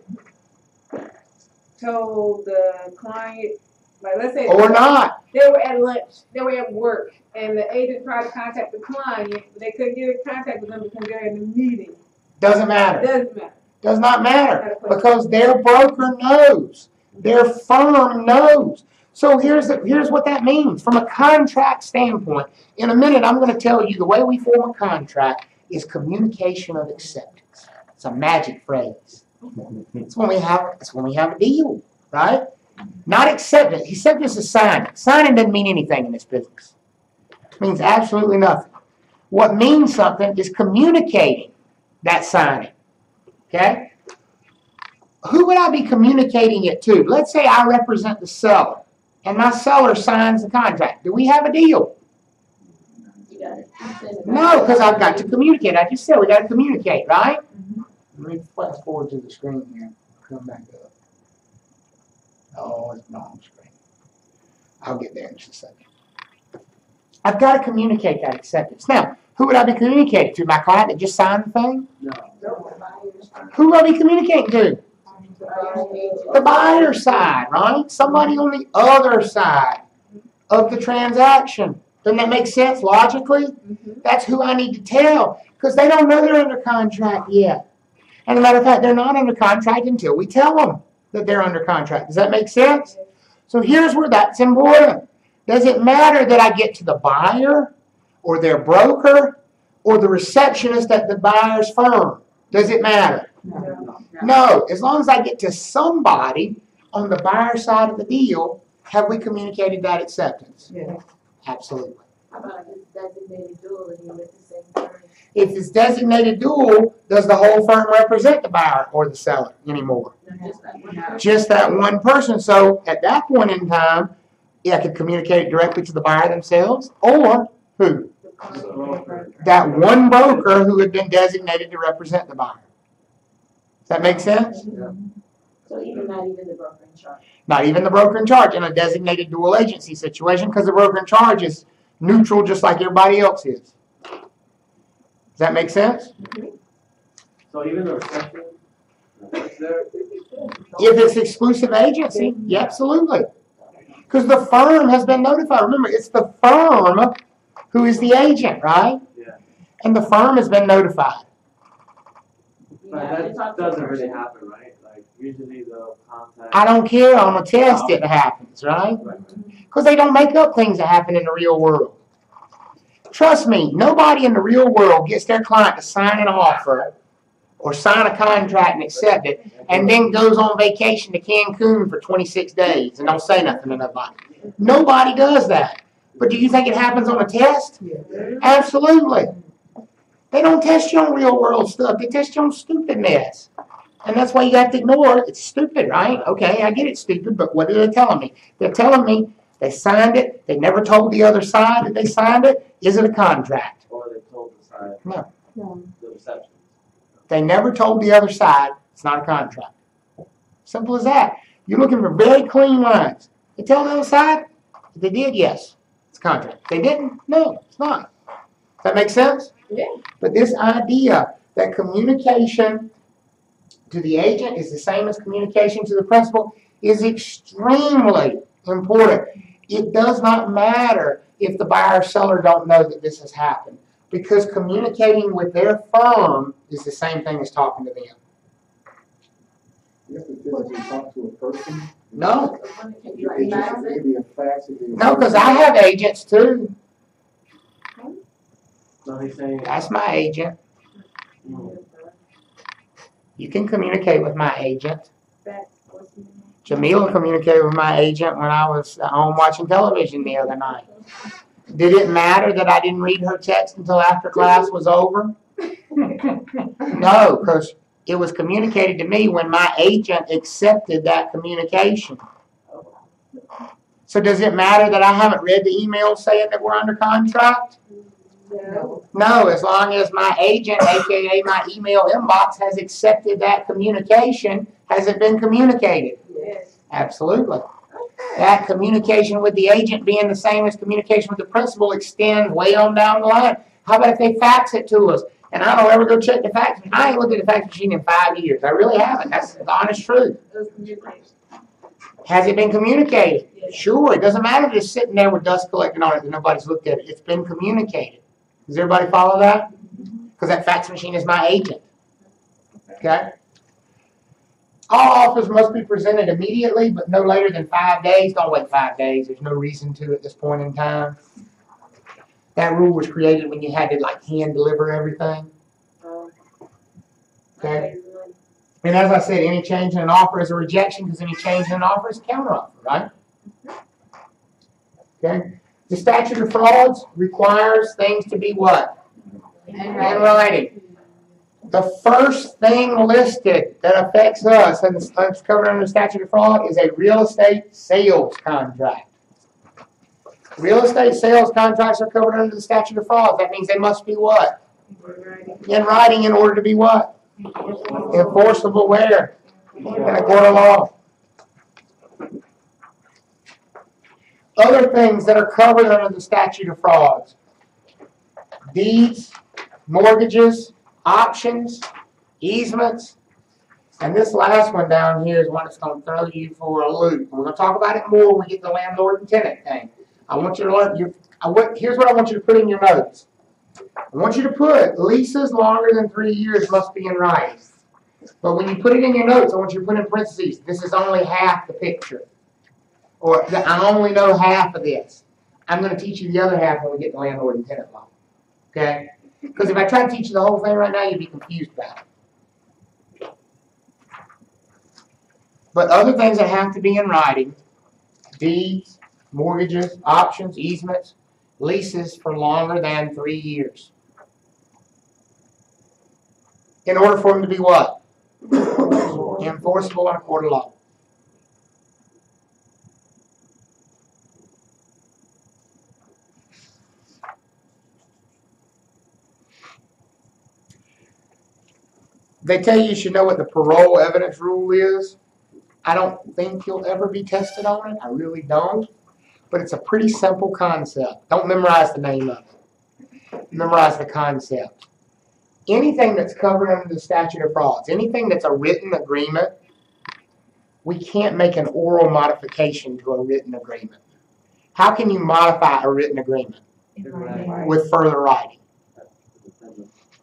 told the client, like let's say Or not. they were at lunch, they were at work, and the agent tried to contact the client, but they couldn't get in contact with them because they're in a meeting. Doesn't matter. It doesn't matter. Does not matter. Because their broker knows. Their firm knows. So here's what that means from a contract standpoint. In a minute, I'm going to tell you the way we form a contract is communication of acceptance. It's a magic phrase. It's when we have a deal, right? Not acceptance. Acceptance is signing. Signing doesn't mean anything in this business. It means absolutely nothing. What means something is communicating that signing. Okay? Who would I be communicating it to? Let's say I represent the seller, and my seller signs the contract. Do we have a deal? You got it. No, because I've got to communicate. I just said we got to communicate, right? Let me flash forward to the screen here. Come back up. Oh, it's not on the screen. I'll get there in just a second. I've got to communicate that acceptance. Now, who would I be communicating to? My client that just signed the thing? No. Who would I be communicating to? The buyer side, right? Somebody on the other side of the transaction. Doesn't that make sense logically? That's who I need to tell because they don't know they're under contract yet. And as a matter of fact, they're not under contract until we tell them that they're under contract. Does that make sense? So here's where that's important. Does it matter that I get to the buyer or their broker or the receptionist at the buyer's firm? Does it matter? No. As long as I get to somebody on the buyer side of the deal, have we communicated that acceptance? Yeah. Absolutely. How about if it's designated dual and you're with the same firm? If it's designated dual, does the whole firm represent the buyer or the seller anymore? No, just that one person. Just that one person. So at that point in time, I could communicate it directly to the buyer themselves or who? That one broker who had been designated to represent the buyer. Does that make sense? So even not even the broker in charge. Not even the broker in charge in a designated dual agency situation because the broker in charge is neutral just like everybody else is. Does that make sense? So even the reception, is there? If it's exclusive agency, yeah, absolutely. Because the firm has been notified. Remember, it's the firm who is the agent, right? Yeah. And the firm has been notified. But that doesn't really happen, right? Like usually they'll contact. I don't care on a test it happens, right? Because they don't make up things that happen in the real world. Trust me, nobody in the real world gets their client to sign an offer or sign a contract and accept it and then goes on vacation to Cancun for 26 days and don't say nothing to nobody. Nobody does that. But do you think it happens on a test? Absolutely. They don't test you on real world stuff. They test you on stupid mess. And that's why you have to ignore it. It's stupid, right? Okay, I get it's stupid, but what are they telling me? They're telling me they signed it. They never told the other side that they signed it. Is it a contract? Or they told the side. No. The reception. They never told the other side it's not a contract. Simple as that. You're looking for very clean lines. They tell the other side? If they did, yes. It's a contract. If they didn't? No, it's not. Does that make sense? Yeah. But this idea that communication to the agent is the same as communication to the principal is extremely important. It does not matter if the buyer or seller don't know that this has happened because communicating with their firm is the same thing as talking to them. You have to physically talk to a person? No. It could be a fax. it could be a- No, because I have agents too. So he's saying. That's my agent. You can communicate with my agent. Jamila communicated with my agent when I was at home watching television the other night. Did it matter that I didn't read her text until after class was over? No, because it was communicated to me when my agent accepted that communication. So does it matter that I haven't read the email saying that we're under contract? No, as long as my agent, aka my email inbox, has accepted that communication, has it been communicated? Yes. Absolutely. That communication with the agent being the same as communication with the principal extends way on down the line. How about if they fax it to us? And I don't ever go check the fax machine. I ain't looked at the fax machine in 5 years. I really haven't. That's the honest truth. Has it been communicated? Sure. It doesn't matter if it's sitting there with dust collecting on it and nobody's looked at it. It's been communicated. Does everybody follow that? Because that fax machine is my agent. Okay? All offers must be presented immediately, but no later than 5 days. Don't wait 5 days. There's no reason to at this point in time. That rule was created when you had to like hand deliver everything. Okay? And as I said, any change in an offer is a rejection because any change in an offer is a counteroffer, right? Okay? The statute of frauds requires things to be what? In writing. The first thing listed that affects us and it's covered under the statute of fraud is a real estate sales contract. Real estate sales contracts are covered under the statute of frauds. That means they must be what? In writing in order to be what? Enforceable where? In a court of law. Other things that are covered under the statute of frauds: deeds, mortgages, options, easements, and this last one down here is one that's going to throw you for a loop. We're going to talk about it more when we get to the landlord and tenant thing. I want you to learn. Here's what I want you to put in your notes. I want you to put leases longer than 3 years must be in writing. But when you put it in your notes, I want you to put in parentheses, this is only half the picture. Or I only know half of this. I'm going to teach you the other half when we get to landlord and tenant law. Okay? Because if I try to teach you the whole thing right now, you'd be confused about it. But other things that have to be in writing: deeds, mortgages, options, easements, leases for longer than 3 years. In order for them to be what? Enforceable in a court of law. They tell you should know what the parole evidence rule is. I don't think you'll ever be tested on it. I really don't. But it's a pretty simple concept. Don't memorize the name of it. Memorize the concept. Anything that's covered under the statute of frauds, anything that's a written agreement, we can't make an oral modification to a written agreement. How can you modify a written agreement? With further writing.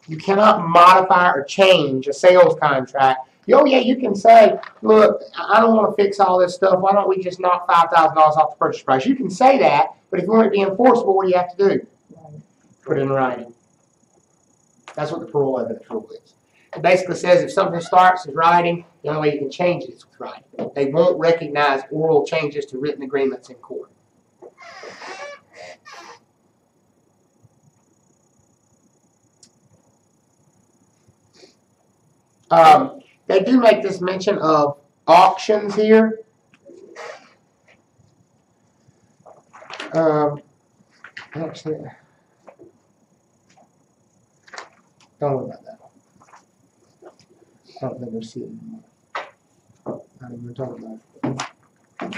You cannot modify or change a sales contract. Oh yeah, you can say, look, I don't want to fix all this stuff. Why don't we just knock $5,000 off the purchase price? You can say that, but if you want it to be enforceable, what do you have to do? Put it in writing. That's what the parole evidence rule is. It basically says if something starts as writing, the only way you can change it is with writing. They won't recognize oral changes to written agreements in court. They do make this mention of auctions here. Actually, don't worry about that. I don't think we'll see it anymore. Not even talk about it.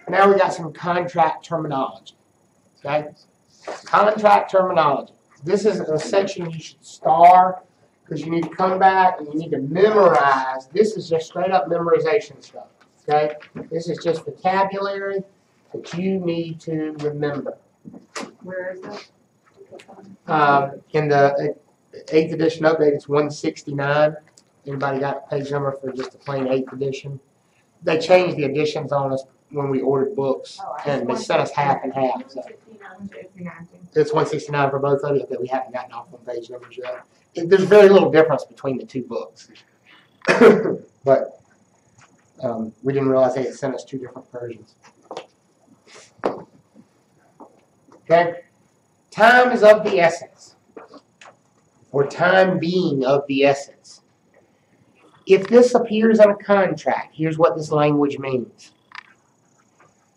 Now we got some contract terminology. Okay? Contract terminology. This is a section you should star because you need to come back and you need to memorize. This is just straight up memorization stuff. Okay? This is just vocabulary that you need to remember. Where is that? In the 8th edition update, it's 169. Anybody got a page number for just a plain 8th edition? They changed the editions on us when we ordered books, and they sent us half and half. So. It's 169 for both of you, that we haven't gotten off on page numbers yet. There's very little difference between the two books. But we didn't realize they had sent us two different versions. Okay? Time is of the essence, or time being of the essence. If this appears in a contract, here's what this language means.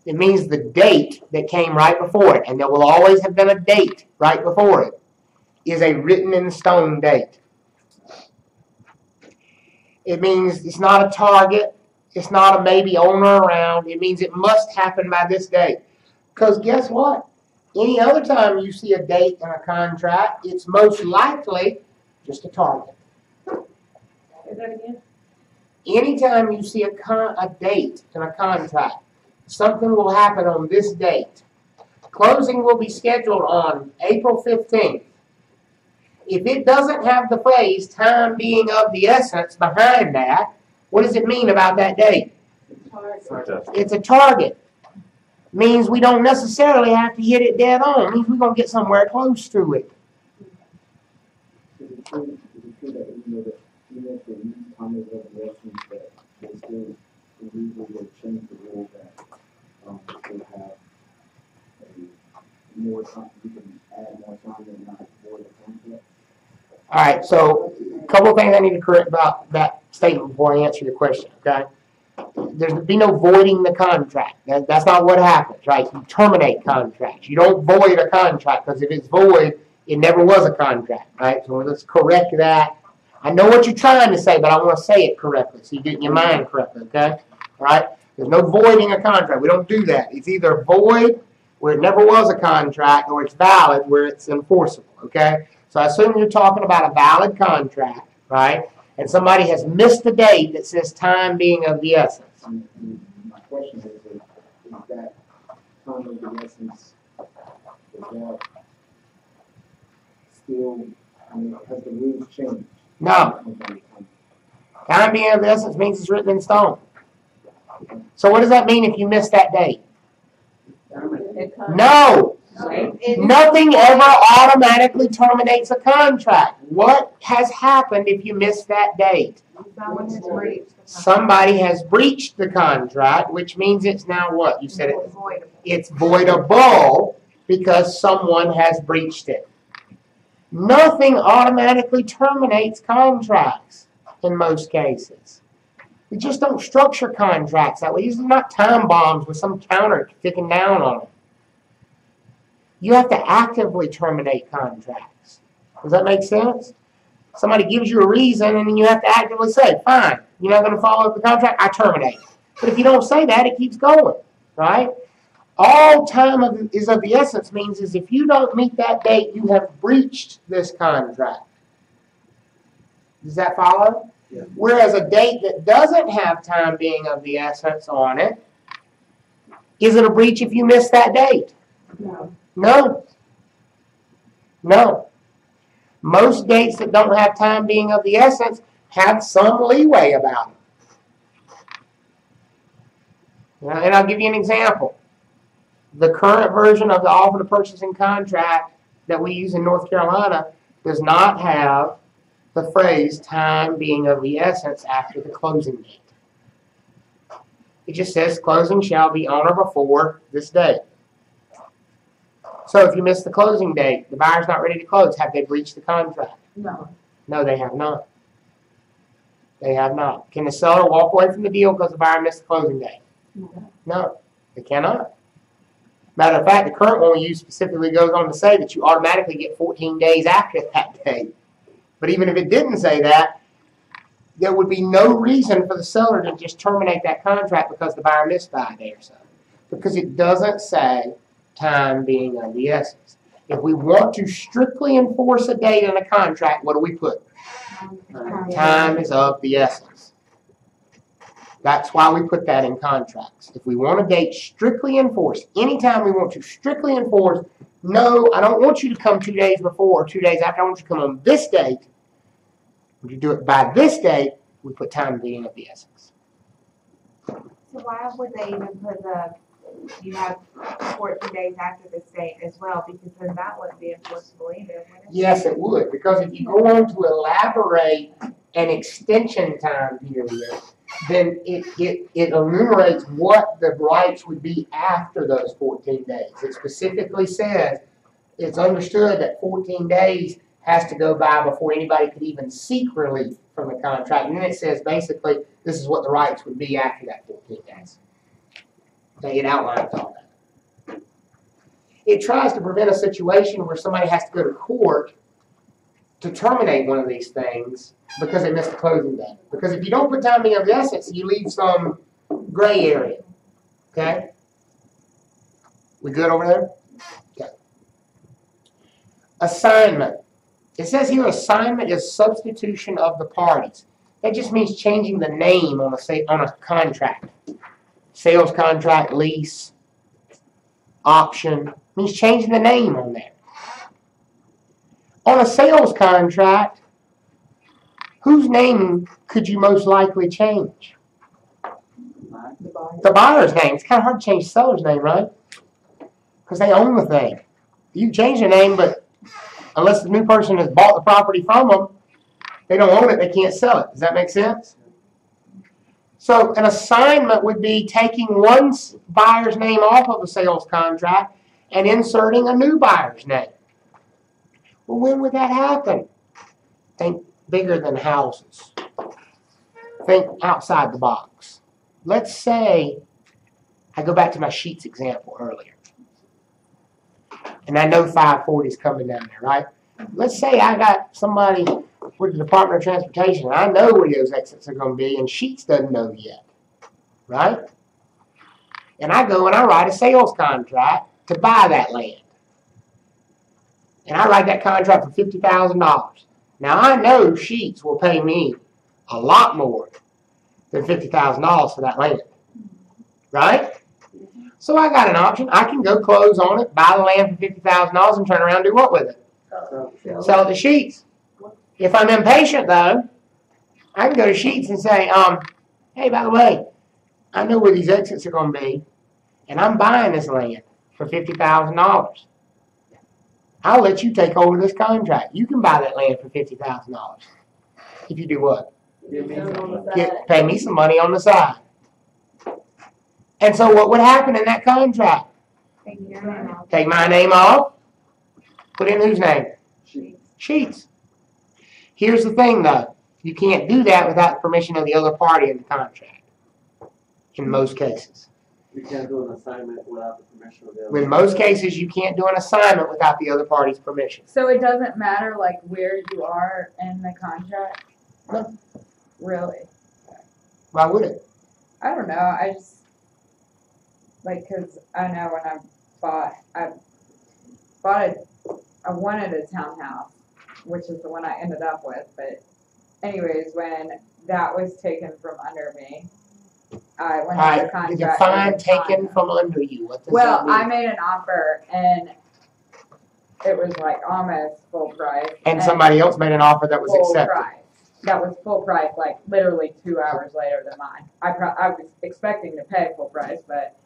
It means the date that came right before it, and there will always have been a date right before it, is a written in stone date. It means it's not a target, it's not a maybe on or around, it means it must happen by this date. Because guess what? Any other time you see a date in a contract, it's most likely just a target. Is that again? Anytime you see a date in a contract, something will happen on this date. Closing will be scheduled on April 15th. If it doesn't have the phrase time being of the essence behind that, what does it mean about that date? It's a target. Means we don't necessarily have to hit it dead on. Means we're going to get somewhere close to it. Is it true that even if they use comments of the essence, that they still legally will change the rule that they have more time, you can add more time than not avoid a conflict? All right, so a couple of things I need to correct about that statement before I answer your question, okay? There's be no voiding the contract. That's not what happens, right? You terminate contracts. You don't void a contract, because if it's void, It never was a contract, right? So let's correct that. I know what you're trying to say, but I want to say it correctly so you get in your mind correctly, okay? All right? There's no voiding a contract. We don't do that. It's either void where it never was a contract, or it's valid where it's enforceable, okay? So I assume you're talking about a valid contract, right? And somebody has missed the date that says time being of the essence. My question is that time of the essence, is that still, I mean, has the rules changed? No. Time being of the essence means it's written in stone. So what does that mean if you miss that date? No. Nothing ever automatically terminates a contract. What has happened if you miss that date? Someone has breached. Somebody has breached the contract, which means it's now what? You said It's voidable. it's voidable because someone has breached it. Nothing automatically terminates contracts in most cases. We just don't structure contracts that way. These are not time bombs with some counter ticking down on them. You have to actively terminate contracts. Does that make sense? Somebody gives you a reason, and then you have to actively say, fine, you're not going to follow up the contract, I terminate. But if you don't say that, it keeps going, right? All time is of the essence means is if you don't meet that date, you have breached this contract. Does that follow? Yeah. Whereas a date that doesn't have time being of the essence on it, is it a breach if you miss that date? No. No. No. Most dates that don't have time being of the essence have some leeway about them. And I'll give you an example. The current version of the offer to purchasing contract that we use in North Carolina does not have the phrase time being of the essence after the closing date. It just says closing shall be on or before this date. So if you miss the closing date, the buyer's not ready to close, have they breached the contract? No. No, they have not. They have not. Can the seller walk away from the deal because the buyer missed the closing date? No. No, they cannot. Matter of fact, the current one we use specifically goes on to say that you automatically get 14 days after that date. But even if it didn't say that, there would be no reason for the seller to just terminate that contract because the buyer missed by a day or so. Because it doesn't say time being of the essence. If we want to strictly enforce a date in a contract, what do we put? Time is of the essence. That's why we put that in contracts. If we want a date strictly enforced, anytime we want to strictly enforce, no, I don't want you to come 2 days before or 2 days after. I want you to come on this date. When you do it by this date, we put time being of the essence. So why would they even put you have 14 days after this date as well? Because then that wouldn't be enforceable either, would it? Yes, it would. Because if you go on to elaborate an extension time period, then it enumerates what the rights would be after those 14 days. It specifically says it's understood that 14 days has to go by before anybody could even seek relief from the contract. And then it says basically this is what the rights would be after that 14 days. Okay, it outlines all that. It tries to prevent a situation where somebody has to go to court to terminate one of these things because they missed the closing date. Because if you don't put time being of the essence, you leave some gray area. Okay? We good over there? Okay. Assignment. It says here assignment is substitution of the parties. That just means changing the name on a contract. Sales contract, lease, option. It means changing the name on there. On a sales contract, whose name could you most likely change? The buyer's name. It's kind of hard to change the seller's name, right? Because they own the thing. You can change the name, but unless the new person has bought the property from them, they don't own it, they can't sell it. Does that make sense? So an assignment would be taking one buyer's name off of a sales contract and inserting a new buyer's name. Well, when would that happen? Think bigger than houses. Think outside the box. Let's say, I go back to my sheets example earlier. And I know 540 is coming down there, right? Let's say I got somebody with the Department of Transportation, and I know where those exits are going to be, and Sheets doesn't know yet, right? And I go and I write a sales contract to buy that land. And I write that contract for $50,000. Now I know Sheets will pay me a lot more than $50,000 for that land, right? So I got an option. I can go close on it, buy the land for $50,000, and turn around and do what with it? Sell it to Sheets. If I'm impatient, though, I can go to Sheets and say, hey, by the way, I know where these exits are going to be, and I'm buying this land for $50,000. I'll let you take over this contract. You can buy that land for $50,000. If you do what? Pay me some money on the side. And so what would happen in that contract? Take my name off. Put in whose name? Sheets. Here's the thing, though. You can't do that without permission of the other party in the contract. In most cases. You can't do an assignment without the permission of the other. In most cases, you can't do an assignment without the other party's permission. So it doesn't matter like where you are in the contract? No. Really? Why would it? I don't know. I just like because I know when I wanted a townhouse, which is the one I ended up with. But anyways, when that was taken from under me, I went under contract. Define taken from under you. What does that mean? I made an offer and it was like almost full price. And somebody else made an offer that was full accepted. Price. That was full price, like literally 2 hours later than mine. I was expecting to pay full price, but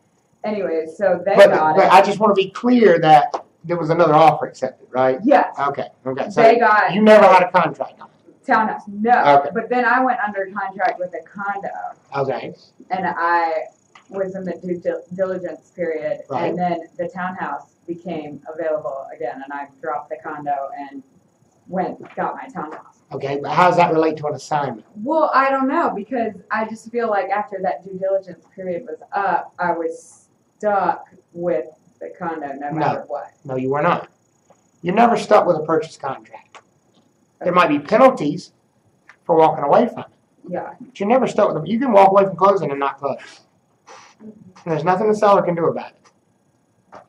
anyways, so they got it. But I just want to be clear that there was another offer accepted, right? Yes. Okay. So They got you never had a contract on it. townhouse. No. Okay. But then I went under contract with a condo. Okay. And I was in the due diligence period, Right. and then the townhouse became available again, and I dropped the condo and got my townhouse. Okay, but how does that relate to an assignment? Well, I don't know, because I just feel like after that due diligence period was up, I was stuck with the condo no matter what. No, you were not. You're never stuck with a purchase contract. There might be penalties for walking away from it. Yeah. But you're never stuck with them. You can walk away from closing and not close. And there's nothing the seller can do about it.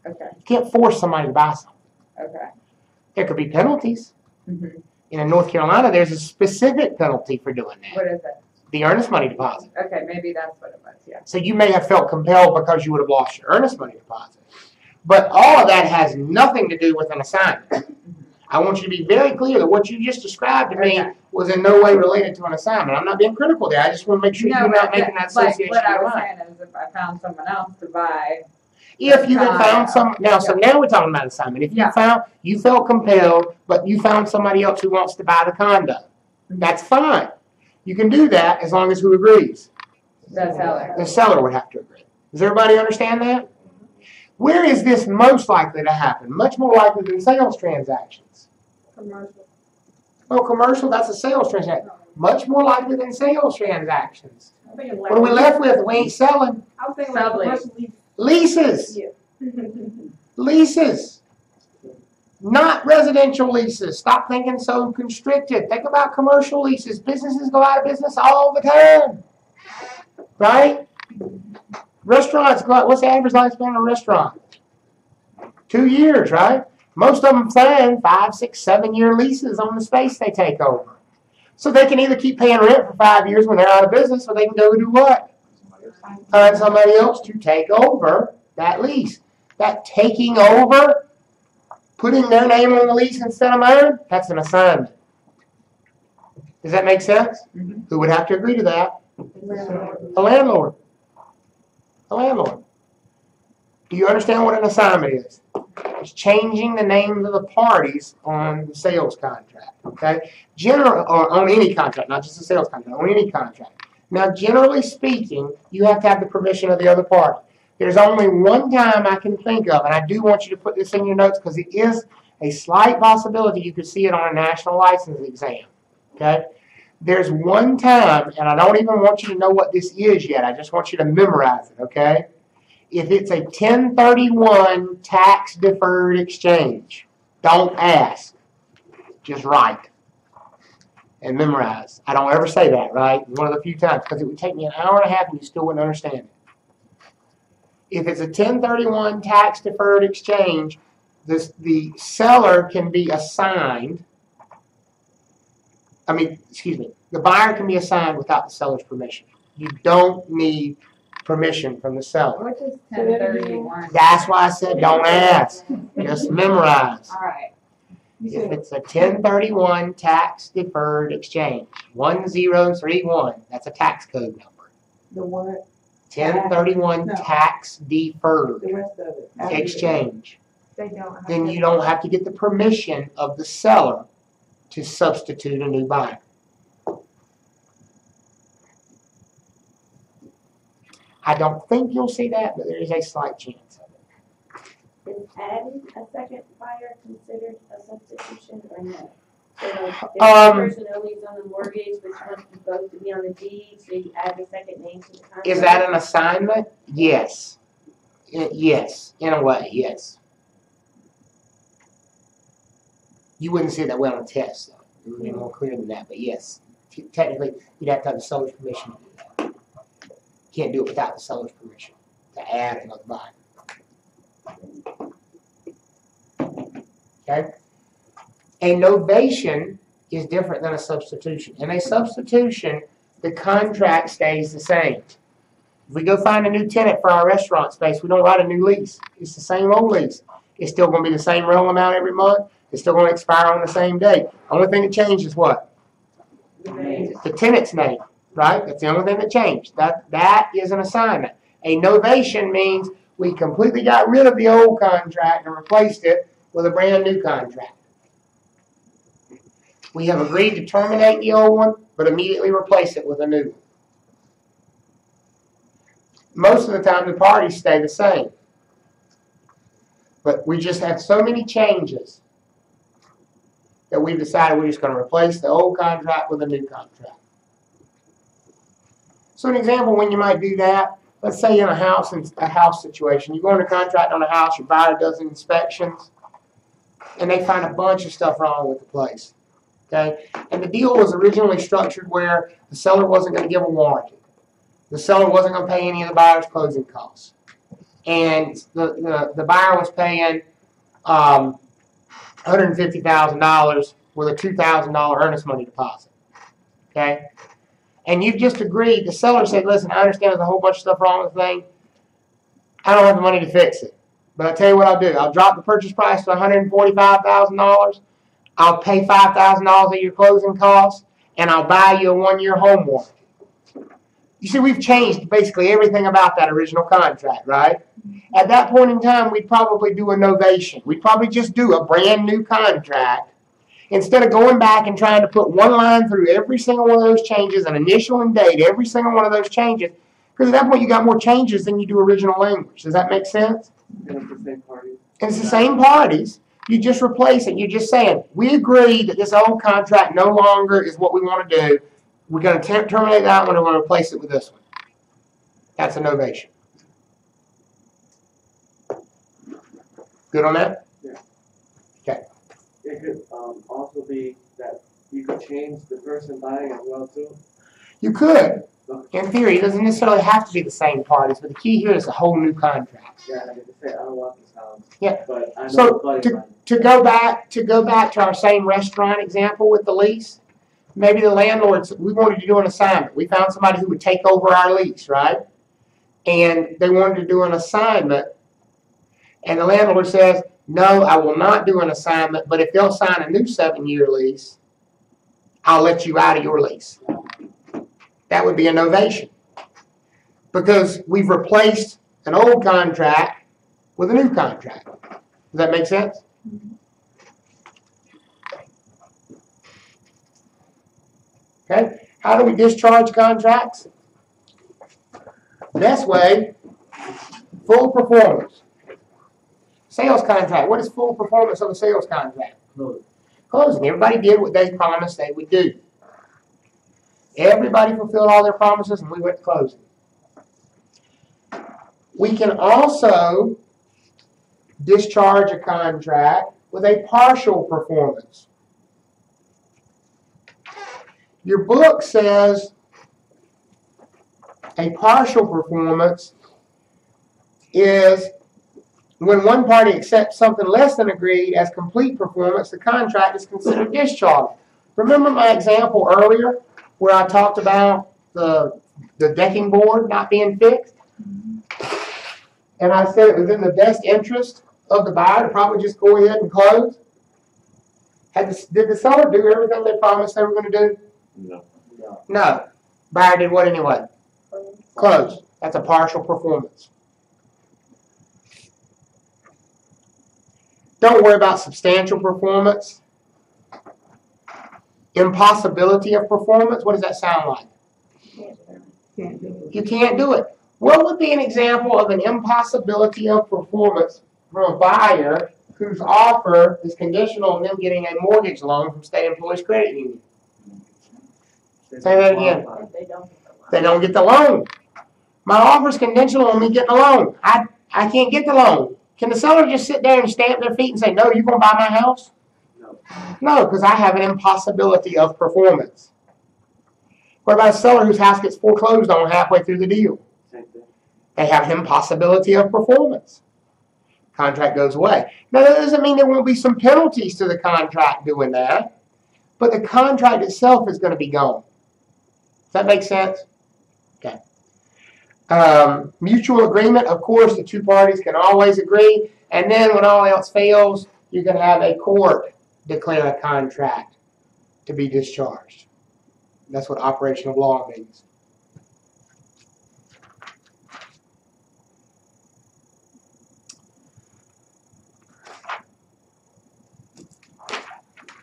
Okay. You can't force somebody to buy something. Okay. There could be penalties. Mm-hmm. In North Carolina, there's a specific penalty for doing that. What is it? The earnest money deposit. Okay, maybe that's what it was, yeah. So you may have felt compelled because you would have lost your earnest money deposit. But all of that has nothing to do with an assignment. I want you to be very clear that what you just described to me was in no way related to an assignment. I'm not being critical there. I just want to make sure you're not making that association. Like what I in your was mind. saying is if I found someone else to buy. If you had found some, now we're talking about assignment. If you felt compelled, but you found somebody else who wants to buy the condo, that's fine. You can do that as long as who agrees? The seller. The seller would have to agree. Does everybody understand that? Where is this most likely to happen? Much more likely than sales transactions. Commercial. Well, commercial, that's a sales transaction. Much more likely than sales transactions. I'm thinking What are we left with? We ain't selling. I was thinking like Sublease. commercial lease. Leases. Yeah. Leases. Not residential leases. Stop thinking so constricted. Think about commercial leases. Businesses go out of business all the time. Right? Restaurants go out. What's the average lifespan of a restaurant? 2 years, right? Most of them sign 5, 6, 7 year leases on the space they take over. So they can either keep paying rent for 5 years when they're out of business, or they can go do what? Find somebody else to take over that lease. That taking over, putting their name on the lease instead of mine, that's an assignment. Does that make sense? Mm-hmm. Who would have to agree to that? The landlord. The landlord. Do you understand what an assignment is? It's changing the names of the parties on the sales contract. Okay? Or on any contract, not just a sales contract, on any contract. Now, generally speaking, you have to have the permission of the other party. There's only one time I can think of, and I do want you to put this in your notes because it is a slight possibility you could see it on a national license exam. Okay? There's one time, and I don't even want you to know what this is yet. I just want you to memorize it, okay? if it's a 1031 tax deferred exchange, don't ask. Just write and memorize. I don't ever say that, right? One of the few times, because it would take me an hour and a half and you still wouldn't understand it. If it's a 1031 tax deferred exchange, the seller can be assigned. The buyer can be assigned without the seller's permission. You don't need permission from the seller. What does 1031? That's why I said don't ask. Just memorize. All right. If it's a 1031 tax deferred exchange, 1031, that's a tax code number. The what? 1031 No. tax deferred The rest of it. exchange. They don't have Then to- you don't have to get the permission of the seller to substitute a new buyer. I don't think you'll see that, but there is a slight chance of it. Is adding a second buyer considered a substitution or no? So if the person only is on the mortgage, but you want them both to be on the deed, so you add the second name to the contract? Is that an assignment? Yes. Yes, in a way, yes. You wouldn't see it that way on a test, though. It would be more clear than that, but yes. Technically, you'd have to have the seller's permission to do that. Can't do it without the seller's permission to add another buyer. Okay? A novation is different than a substitution. In a substitution, the contract stays the same. If we go find a new tenant for our restaurant space, we don't write a new lease. It's the same old lease. It's still going to be the same rental amount every month. It's still going to expire on the same day. Only thing that changes is what? The tenant's name, right? That's the only thing that changed. That is an assignment. A novation means we completely got rid of the old contract and replaced it with a brand new contract. We have agreed to terminate the old one, but immediately replace it with a new one. Most of the time, the parties stay the same. But we just have so many changes that we've decided we're just going to replace the old contract with a new contract. So an example when you might do that, let's say in a house situation, you go under contract on a house, your buyer does inspections, and they find a bunch of stuff wrong with the place. Okay? And the deal was originally structured where the seller wasn't going to give a warranty. The seller wasn't going to pay any of the buyer's closing costs. And the buyer was paying $150,000 with a $2,000 earnest money deposit. Okay? And you've just agreed, the seller said, listen, I understand there's a whole bunch of stuff wrong with the thing. I don't have the money to fix it. But I'll tell you what I'll do. I'll drop the purchase price to $145,000. I'll pay $5,000 of your closing costs, and I'll buy you a 1-year home warranty. You see, we've changed basically everything about that original contract, right? At that point in time, we'd probably do a novation. We'd probably just do a brand new contract instead of going back and trying to put one line through every single one of those changes, an initial and date, every single one of those changes. Because at that point, you got more changes than you do original language. Does that make sense? And it's the same party. And it's the same parties. You just replace it. You're just saying, we agree that this old contract no longer is what we want to do. We're going to terminate that one and we're going to replace it with this one. That's a novation. Good on that? Yeah. Okay. It could also be that you could change the person buying as well too. You could. In theory, it doesn't necessarily have to be the same parties, but the key here is a whole new contract. Yeah, I mean, to say I don't want this house. Yeah. But I know So the buddy might. to go back to our same restaurant example with the lease, maybe the landlords, we wanted to do an assignment. We found somebody who would take over our lease, right? And they wanted to do an assignment, and the landlord says, no, I will not do an assignment, but if they'll sign a new 7-year lease, I'll let you out of your lease. That would be a novation. Because we've replaced an old contract with a new contract. Does that make sense? Okay. How do we discharge contracts? Best way, full performance. Sales contract. What is full performance of a sales contract? Closing. Everybody did what they promised they would do. Everybody fulfilled all their promises and we went to closing. We can also discharge a contract with a partial performance. Your book says a partial performance is when one party accepts something less than agreed as complete performance, the contract is considered discharged. Remember my example earlier where I talked about the decking board not being fixed? And I said it was in the best interest of the buyer to probably just go ahead and close. Did the seller do everything they promised they were going to do? No. No. Buyer did what anyway? Close. That's a partial performance. Don't worry about substantial performance. Impossibility of performance. What does that sound like? You can't do it. What would be an example of an impossibility of performance from a buyer whose offer is conditional on them getting a mortgage loan from State Employees Credit Union? Say that again. They don't get the loan. My offer is conditional on me getting a loan. I can't get the loan. Can the seller just sit there and stamp their feet and say, no, you're going to buy my house? No, because I have an impossibility of performance. What about a seller whose house gets foreclosed on halfway through the deal? They have an impossibility of performance. Contract goes away. Now, that doesn't mean there won't be some penalties to the contract doing that, but the contract itself is going to be gone. Does that make sense? Okay. Mutual agreement, of course, the two parties can always agree, and then when all else fails, you can have a court declare a contract to be discharged. That's what operation of law means.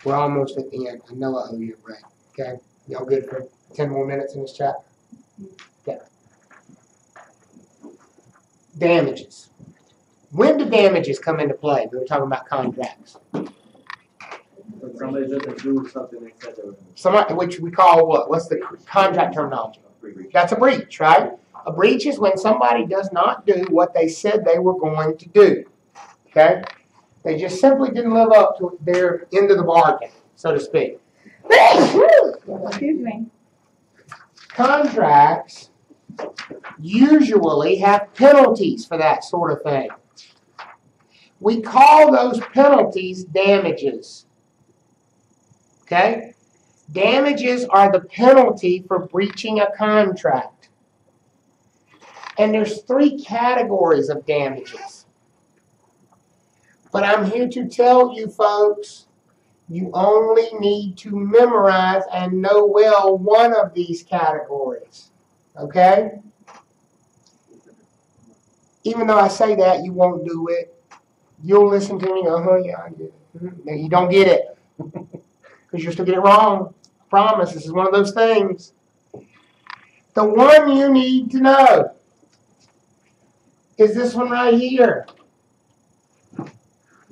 We're almost at the end. I know I owe you a break. Okay? Y'all good for 10 more minutes in this chapter? Okay. Damages. When do damages come into play? We were talking about contracts. When somebody doesn't do something they said they were going to do. Somebody, which we call what? What's the contract terminology? That's a breach, right? A breach is when somebody does not do what they said they were going to do. Okay? They just simply didn't live up to their end of the bargain, so to speak. Excuse me. Contracts usually have penalties for that sort of thing. We call those penalties damages. Okay? Damages are the penalty for breaching a contract. And there's 3 categories of damages. But I'm here to tell you folks, you only need to memorize and know well one of these categories. Okay? Even though I say that, you won't do it. You'll listen to me and go, yeah, I get it. No, you don't get it. Because you'll still get it wrong. I promise, this is one of those things. The one you need to know is this one right here.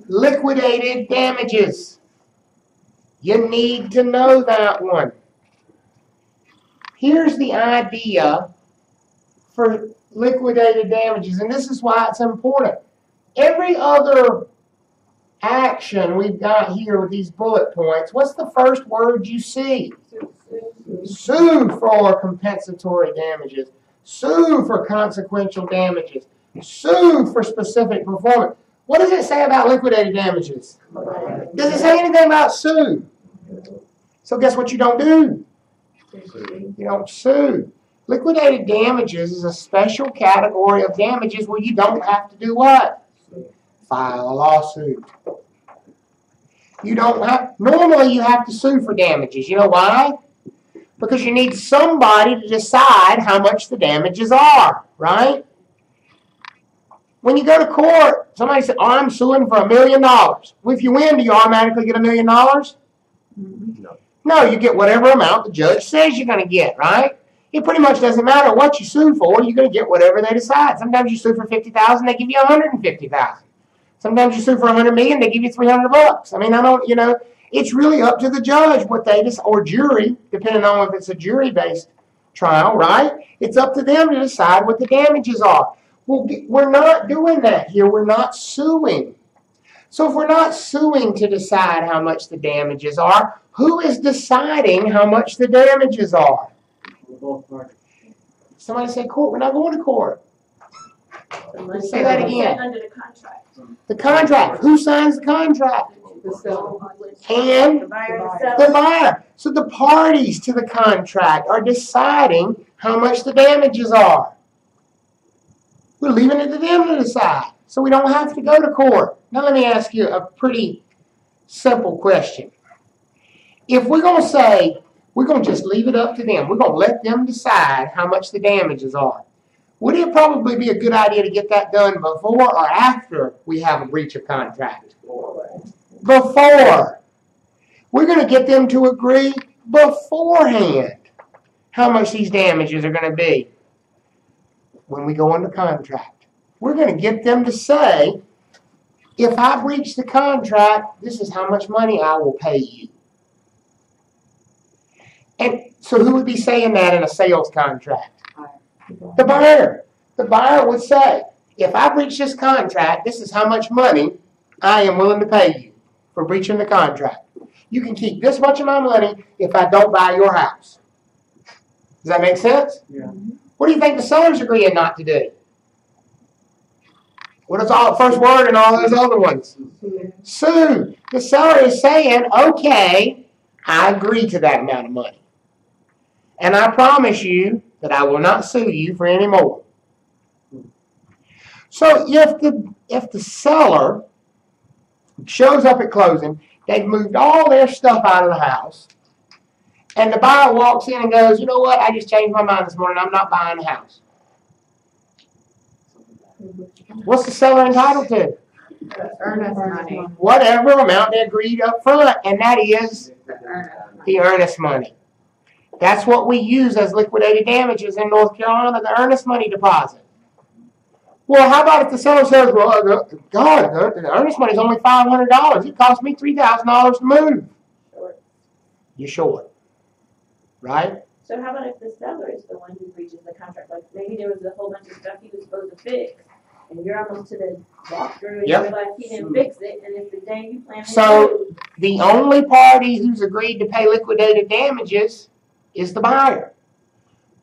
Liquidated damages. You need to know that one. Here's the idea for liquidated damages, and this is why it's important. Every other action we've got here with these bullet points, what's the first word you see? Sue for compensatory damages. Sue for consequential damages. Sue for specific performance. What does it say about liquidated damages? Does it say anything about sue? So guess what you don't do? You don't sue. Liquidated damages is a special category of damages where you don't have to do what? File a lawsuit. You don't have, normally you have to sue for damages. You know why? Because you need somebody to decide how much the damages are, right? When you go to court, somebody says, oh, I'm suing for $1 million. Well, if you win, do you automatically get $1 million? No. No, you get whatever amount the judge says you're going to get, right? It pretty much doesn't matter what you sue for. You're going to get whatever they decide. Sometimes you sue for $50,000, they give you $150,000. Sometimes you sue for $100 million, they give you $300. I mean, I don't, you know, it's really up to the judge what they decide, or jury, depending on if it's a jury-based trial, right? It's up to them to decide what the damages are. Well, we're not doing that here. We're not suing. So if we're not suing to decide how much the damages are, who is deciding how much the damages are? Both parties. Somebody said court. We're not going to court. The money Say that goes again. Under the contract. The contract. Who signs the contract? The seller. And The buyer and the seller. buyer. So the parties to the contract are deciding how much the damages are. We're leaving it to them to decide. So we don't have to go to court. Now let me ask you a pretty simple question. If we're going to say, we're going to just leave it up to them, we're going to let them decide how much the damages are, would it probably be a good idea to get that done before or after we have a breach of contract? Before. We're going to get them to agree beforehand how much these damages are going to be when we go under contract. We're going to get them to say, if I breach the contract, this is how much money I will pay you. And so who would be saying that in a sales contract? The buyer. The buyer would say, if I breach this contract, this is how much money I am willing to pay you for breaching the contract. You can keep this much of my money if I don't buy your house. Does that make sense? Yeah. What do you think the seller's agreeing not to do? What is all first word and all those other ones? Sue. The seller is saying, okay, I agree to that amount of money. And I promise you that I will not sue you for any more. So if the seller shows up at closing, they've moved all their stuff out of the house, and the buyer walks in and goes, you know what, I just changed my mind this morning, I'm not buying the house. What's the seller entitled to? Earnest money. Whatever amount they agreed up front, and that is the earnest money. That's what we use as liquidated damages in North Carolina, the earnest money deposit. Well, how about if the seller says, well, God, the earnest money is only $500. It cost me $3,000 to move. Short. You're short, right? So how about if the seller is the one who breaches the contract? Like maybe there was a whole bunch of stuff he was supposed to fix, and you're almost to the walkthrough and you realize he didn't fix it, and it's the day you plan to So the only party who's agreed to pay liquidated damages is the buyer.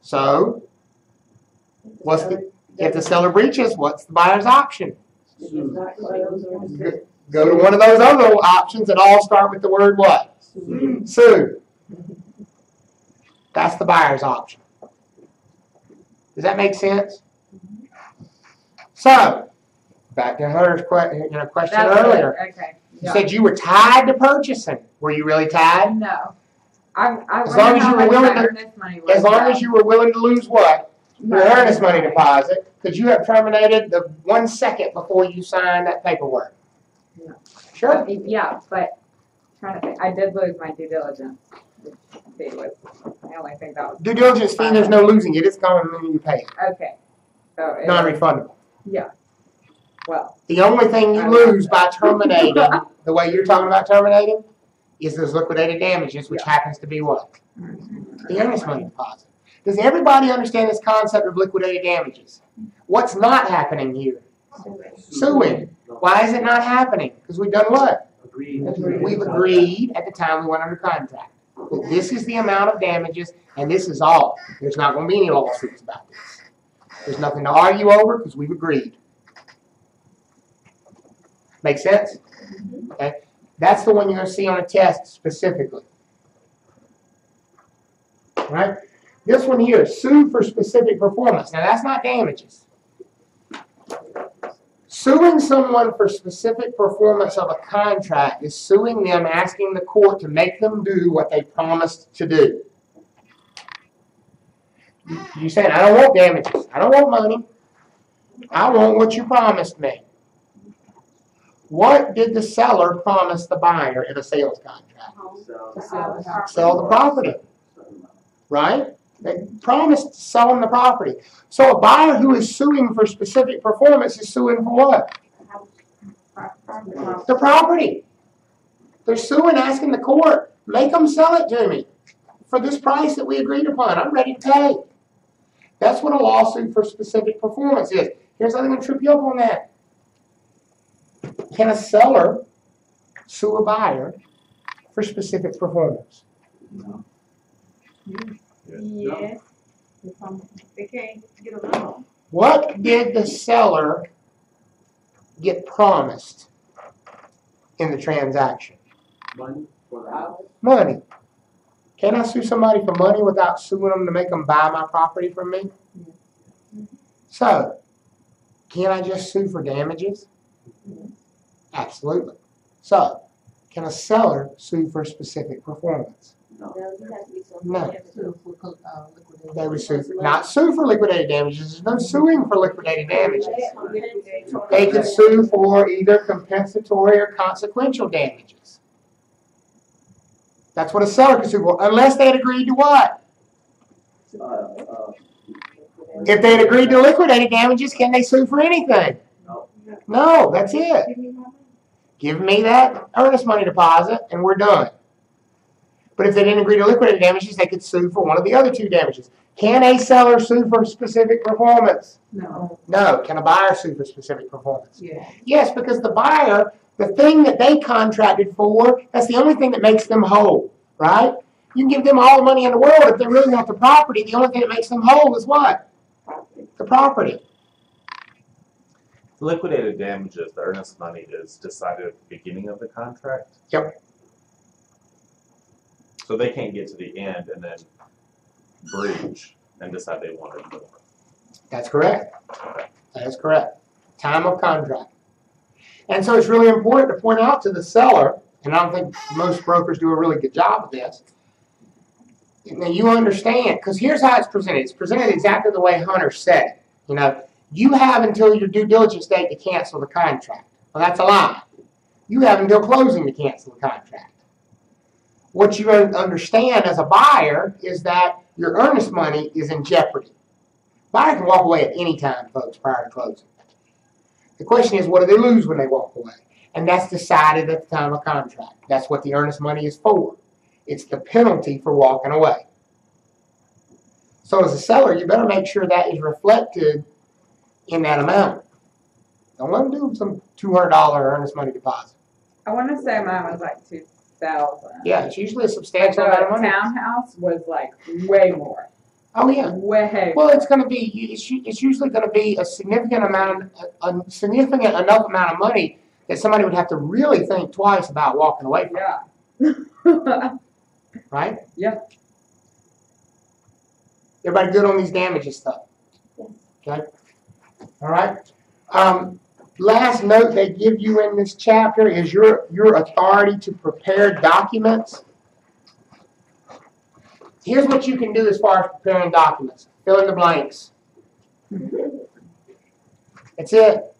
So if the seller breaches, what's the buyer's option? Go to one of those other options that all start with the word what? Sue. That's the buyer's option. Does that make sense? So, back to her question earlier. Okay. You said you were tied to purchasing. Were you really tied? No. I As long as you were willing to- earnest money was. As long as you were willing to lose what? Your earnest money deposit, because you have terminated the 1 second before you signed that paperwork. No. Sure. Yeah, but trying to think, I did lose my due diligence. Which fee was, I only think that was. Due diligence fee, there's no losing it. It's gone and you pay it. Okay. So it was, Non-refundable. yeah. Well, The only thing you lose by terminating, the way you're talking about terminating, is those liquidated damages, which happens to be what? The earnest money deposit. Does everybody understand this concept of liquidated damages? What's not happening here? Suing. Why is it not happening? Because we've done what? Agreed. We've agreed at the time we went under contract. That this is the amount of damages, and this is all. There's not going to be any lawsuits about this. There's nothing to argue over because we've agreed. Make sense? Okay. That's the one you're going to see on a test specifically. Right? This one here, sue for specific performance. Now that's not damages. Suing someone for specific performance of a contract is suing them, asking the court to make them do what they promised to do. You're saying, I don't want damages. I don't want money. I want what you promised me. What did the seller promise the buyer in a sales contract? Sell the property. Right? They promised to sell them the property. So a buyer who is suing for specific performance is suing for what? The property. They're suing, asking the court, make them sell it to me for this price that we agreed upon. I'm ready to pay. That's what a lawsuit for specific performance is. Here's how they're going to trip you up on that. Can a seller sue a buyer for specific performance? No. Yes. They can't get along. What did the seller get promised in the transaction? Money for the house? Money. Can I sue somebody for money without suing them to make them buy my property from me? So, can I just sue for damages? Absolutely. So, can a seller sue for specific performance? No, you have to be something. No. different. They would sue, not sue for liquidated damages. There's no suing for liquidated damages. They could sue for either compensatory or consequential damages. That's what a seller could sue for, unless they had agreed to what? If they had agreed to liquidated damages, can they sue for anything? No. No, that's it. Give me that earnest money deposit and we're done. But if they didn't agree to liquidated damages, they could sue for one of the other two damages. Can a seller sue for specific performance? No. No. Can a buyer sue for specific performance? Yeah. Yes, because the buyer, the thing that they contracted for, that's the only thing that makes them whole, right? You can give them all the money in the world. If they really want the property, the only thing that makes them whole is what? The property. Liquidated damages, the earnest money is decided at the beginning of the contract. Yep. So they can't get to the end and then breach and decide they wanted more. That's correct. That is correct. Time of contract. And so it's really important to point out to the seller, and I don't think most brokers do a really good job of this. Now you understand, because here's how it's presented. It's presented exactly the way Hunter said it. You know, you have until your due diligence date to cancel the contract. Well, that's a lie. You have until closing to cancel the contract. What you understand as a buyer is that your earnest money is in jeopardy. Buyer can walk away at any time, folks, prior to closing. The question is, what do they lose when they walk away? And that's decided at the time of contract. That's what the earnest money is for. It's the penalty for walking away. So as a seller, you better make sure that is reflected in that amount. Don't let them do some $200 earnest money deposit. I want to say mine was like 2,000. Yeah, it's usually a substantial amount of The money. townhouse was like way more. Oh yeah. Way. Well, it's going to be. It's usually going to be a significant amount, a significant enough amount of money that somebody would have to really think twice about walking away from. Yeah. Right? Yeah. Everybody good on these damages stuff? Okay. All right. Last note they give you in this chapter is your authority to prepare documents. Here's what you can do as far as preparing documents. Fill in the blanks. That's it.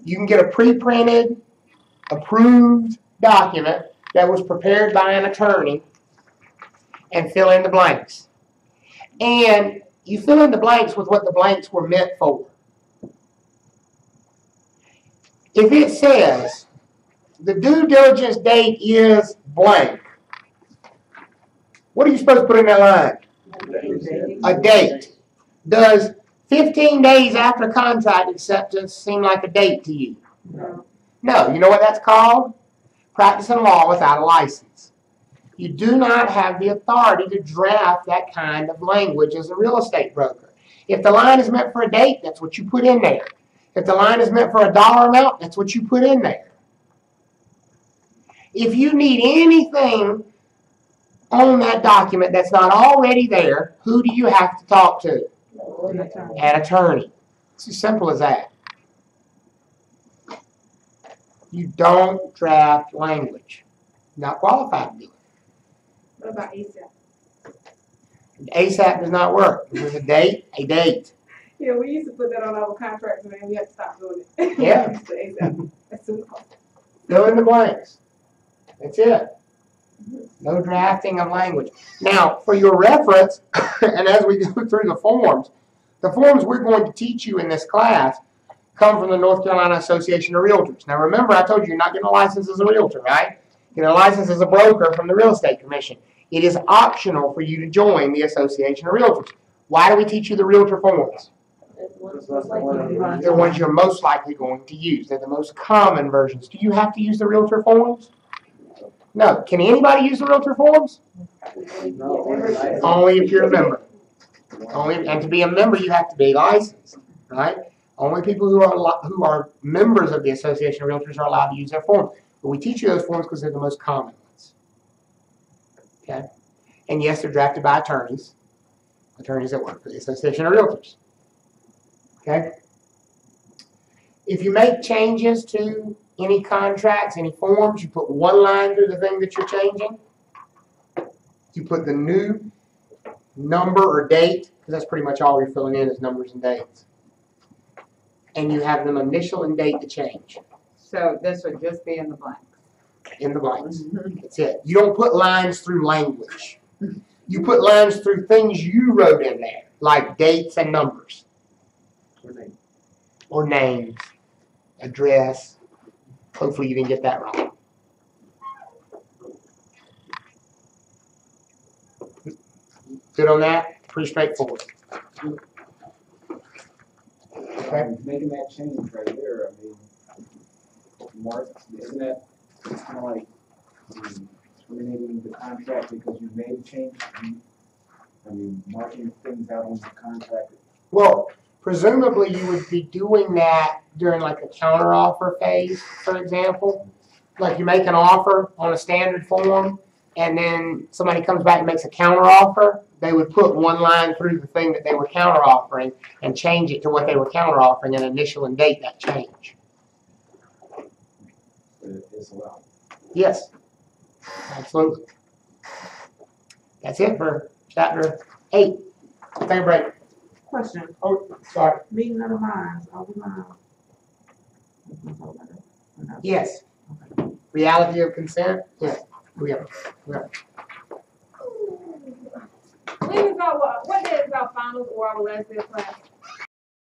You can get a pre-printed, approved document that was prepared by an attorney and fill in the blanks. And you fill in the blanks with what the blanks were meant for. If it says the due diligence date is blank, what are you supposed to put in that line? A date. Does 15 days after contract acceptance seem like a date to you? No. You know what that's called? Practicing law without a license. You do not have the authority to draft that kind of language as a real estate broker. If the line is meant for a date, that's what you put in there. If the line is meant for a dollar amount, that's what you put in there. If you need anything on that document that's not already there, who do you have to talk to? An attorney. It's as simple as that. You don't draft language. You're not qualified to do it. What about ASAP? ASAP does not work. There's a date, a date. Yeah, we used to put that on our contracts and then we had to stop doing it. Yeah. ASAP. As soon as possible. Fill in the blanks. That's it. No drafting of language. Now, for your reference, and as we go through the forms we're going to teach you in this class come from the North Carolina Association of Realtors. Now, remember, I told you you're not getting a license as a realtor, right? You're getting a license as a broker from the Real Estate Commission. It is optional for you to join the Association of Realtors. Why do we teach you the realtor forms? ones That's less than likely to be one. The ones you're most likely going to use. They're the most common versions. Do you have to use the realtor forms? No. Can anybody use the realtor forms? No, Only if you're a member. And to be a member, you have to be licensed, right? Only people who are members of the Association of Realtors are allowed to use their forms. But we teach you those forms because they're the most common ones. Okay? And yes, they're drafted by attorneys that work for the Association of Realtors. Okay? If you make changes to any contracts, any forms, you put one line through the thing that you're changing. You put the new number or date, because that's pretty much all you're filling in is numbers and dates. And you have them initial and date the change. So this would just be in the blanks. In the blanks. That's it. You don't put lines through language. You put lines through things you wrote in there, like dates and numbers. Or names. Address. Hopefully you didn't get that wrong. Good on that? Pretty straightforward. Okay. Making that change right there, I mean, Mark, isn't that kind of like terminating the contract because you made a change? I mean, marking things out on the contract. Well, presumably you would be doing that during like a counteroffer phase, for example. Like you make an offer on a standard form, and then somebody comes back and makes a counteroffer. They would put one line through the thing that they were counteroffering and change it to what they were counteroffering and initial and date that change. It's allowed. Yes, absolutely. That's it for chapter 8. Take a break. Question, Oh, sorry. meeting of the minds, are we gonna? Yes. Reality of consent? Yes. We are. When is our, what day is our finals or our last day of class?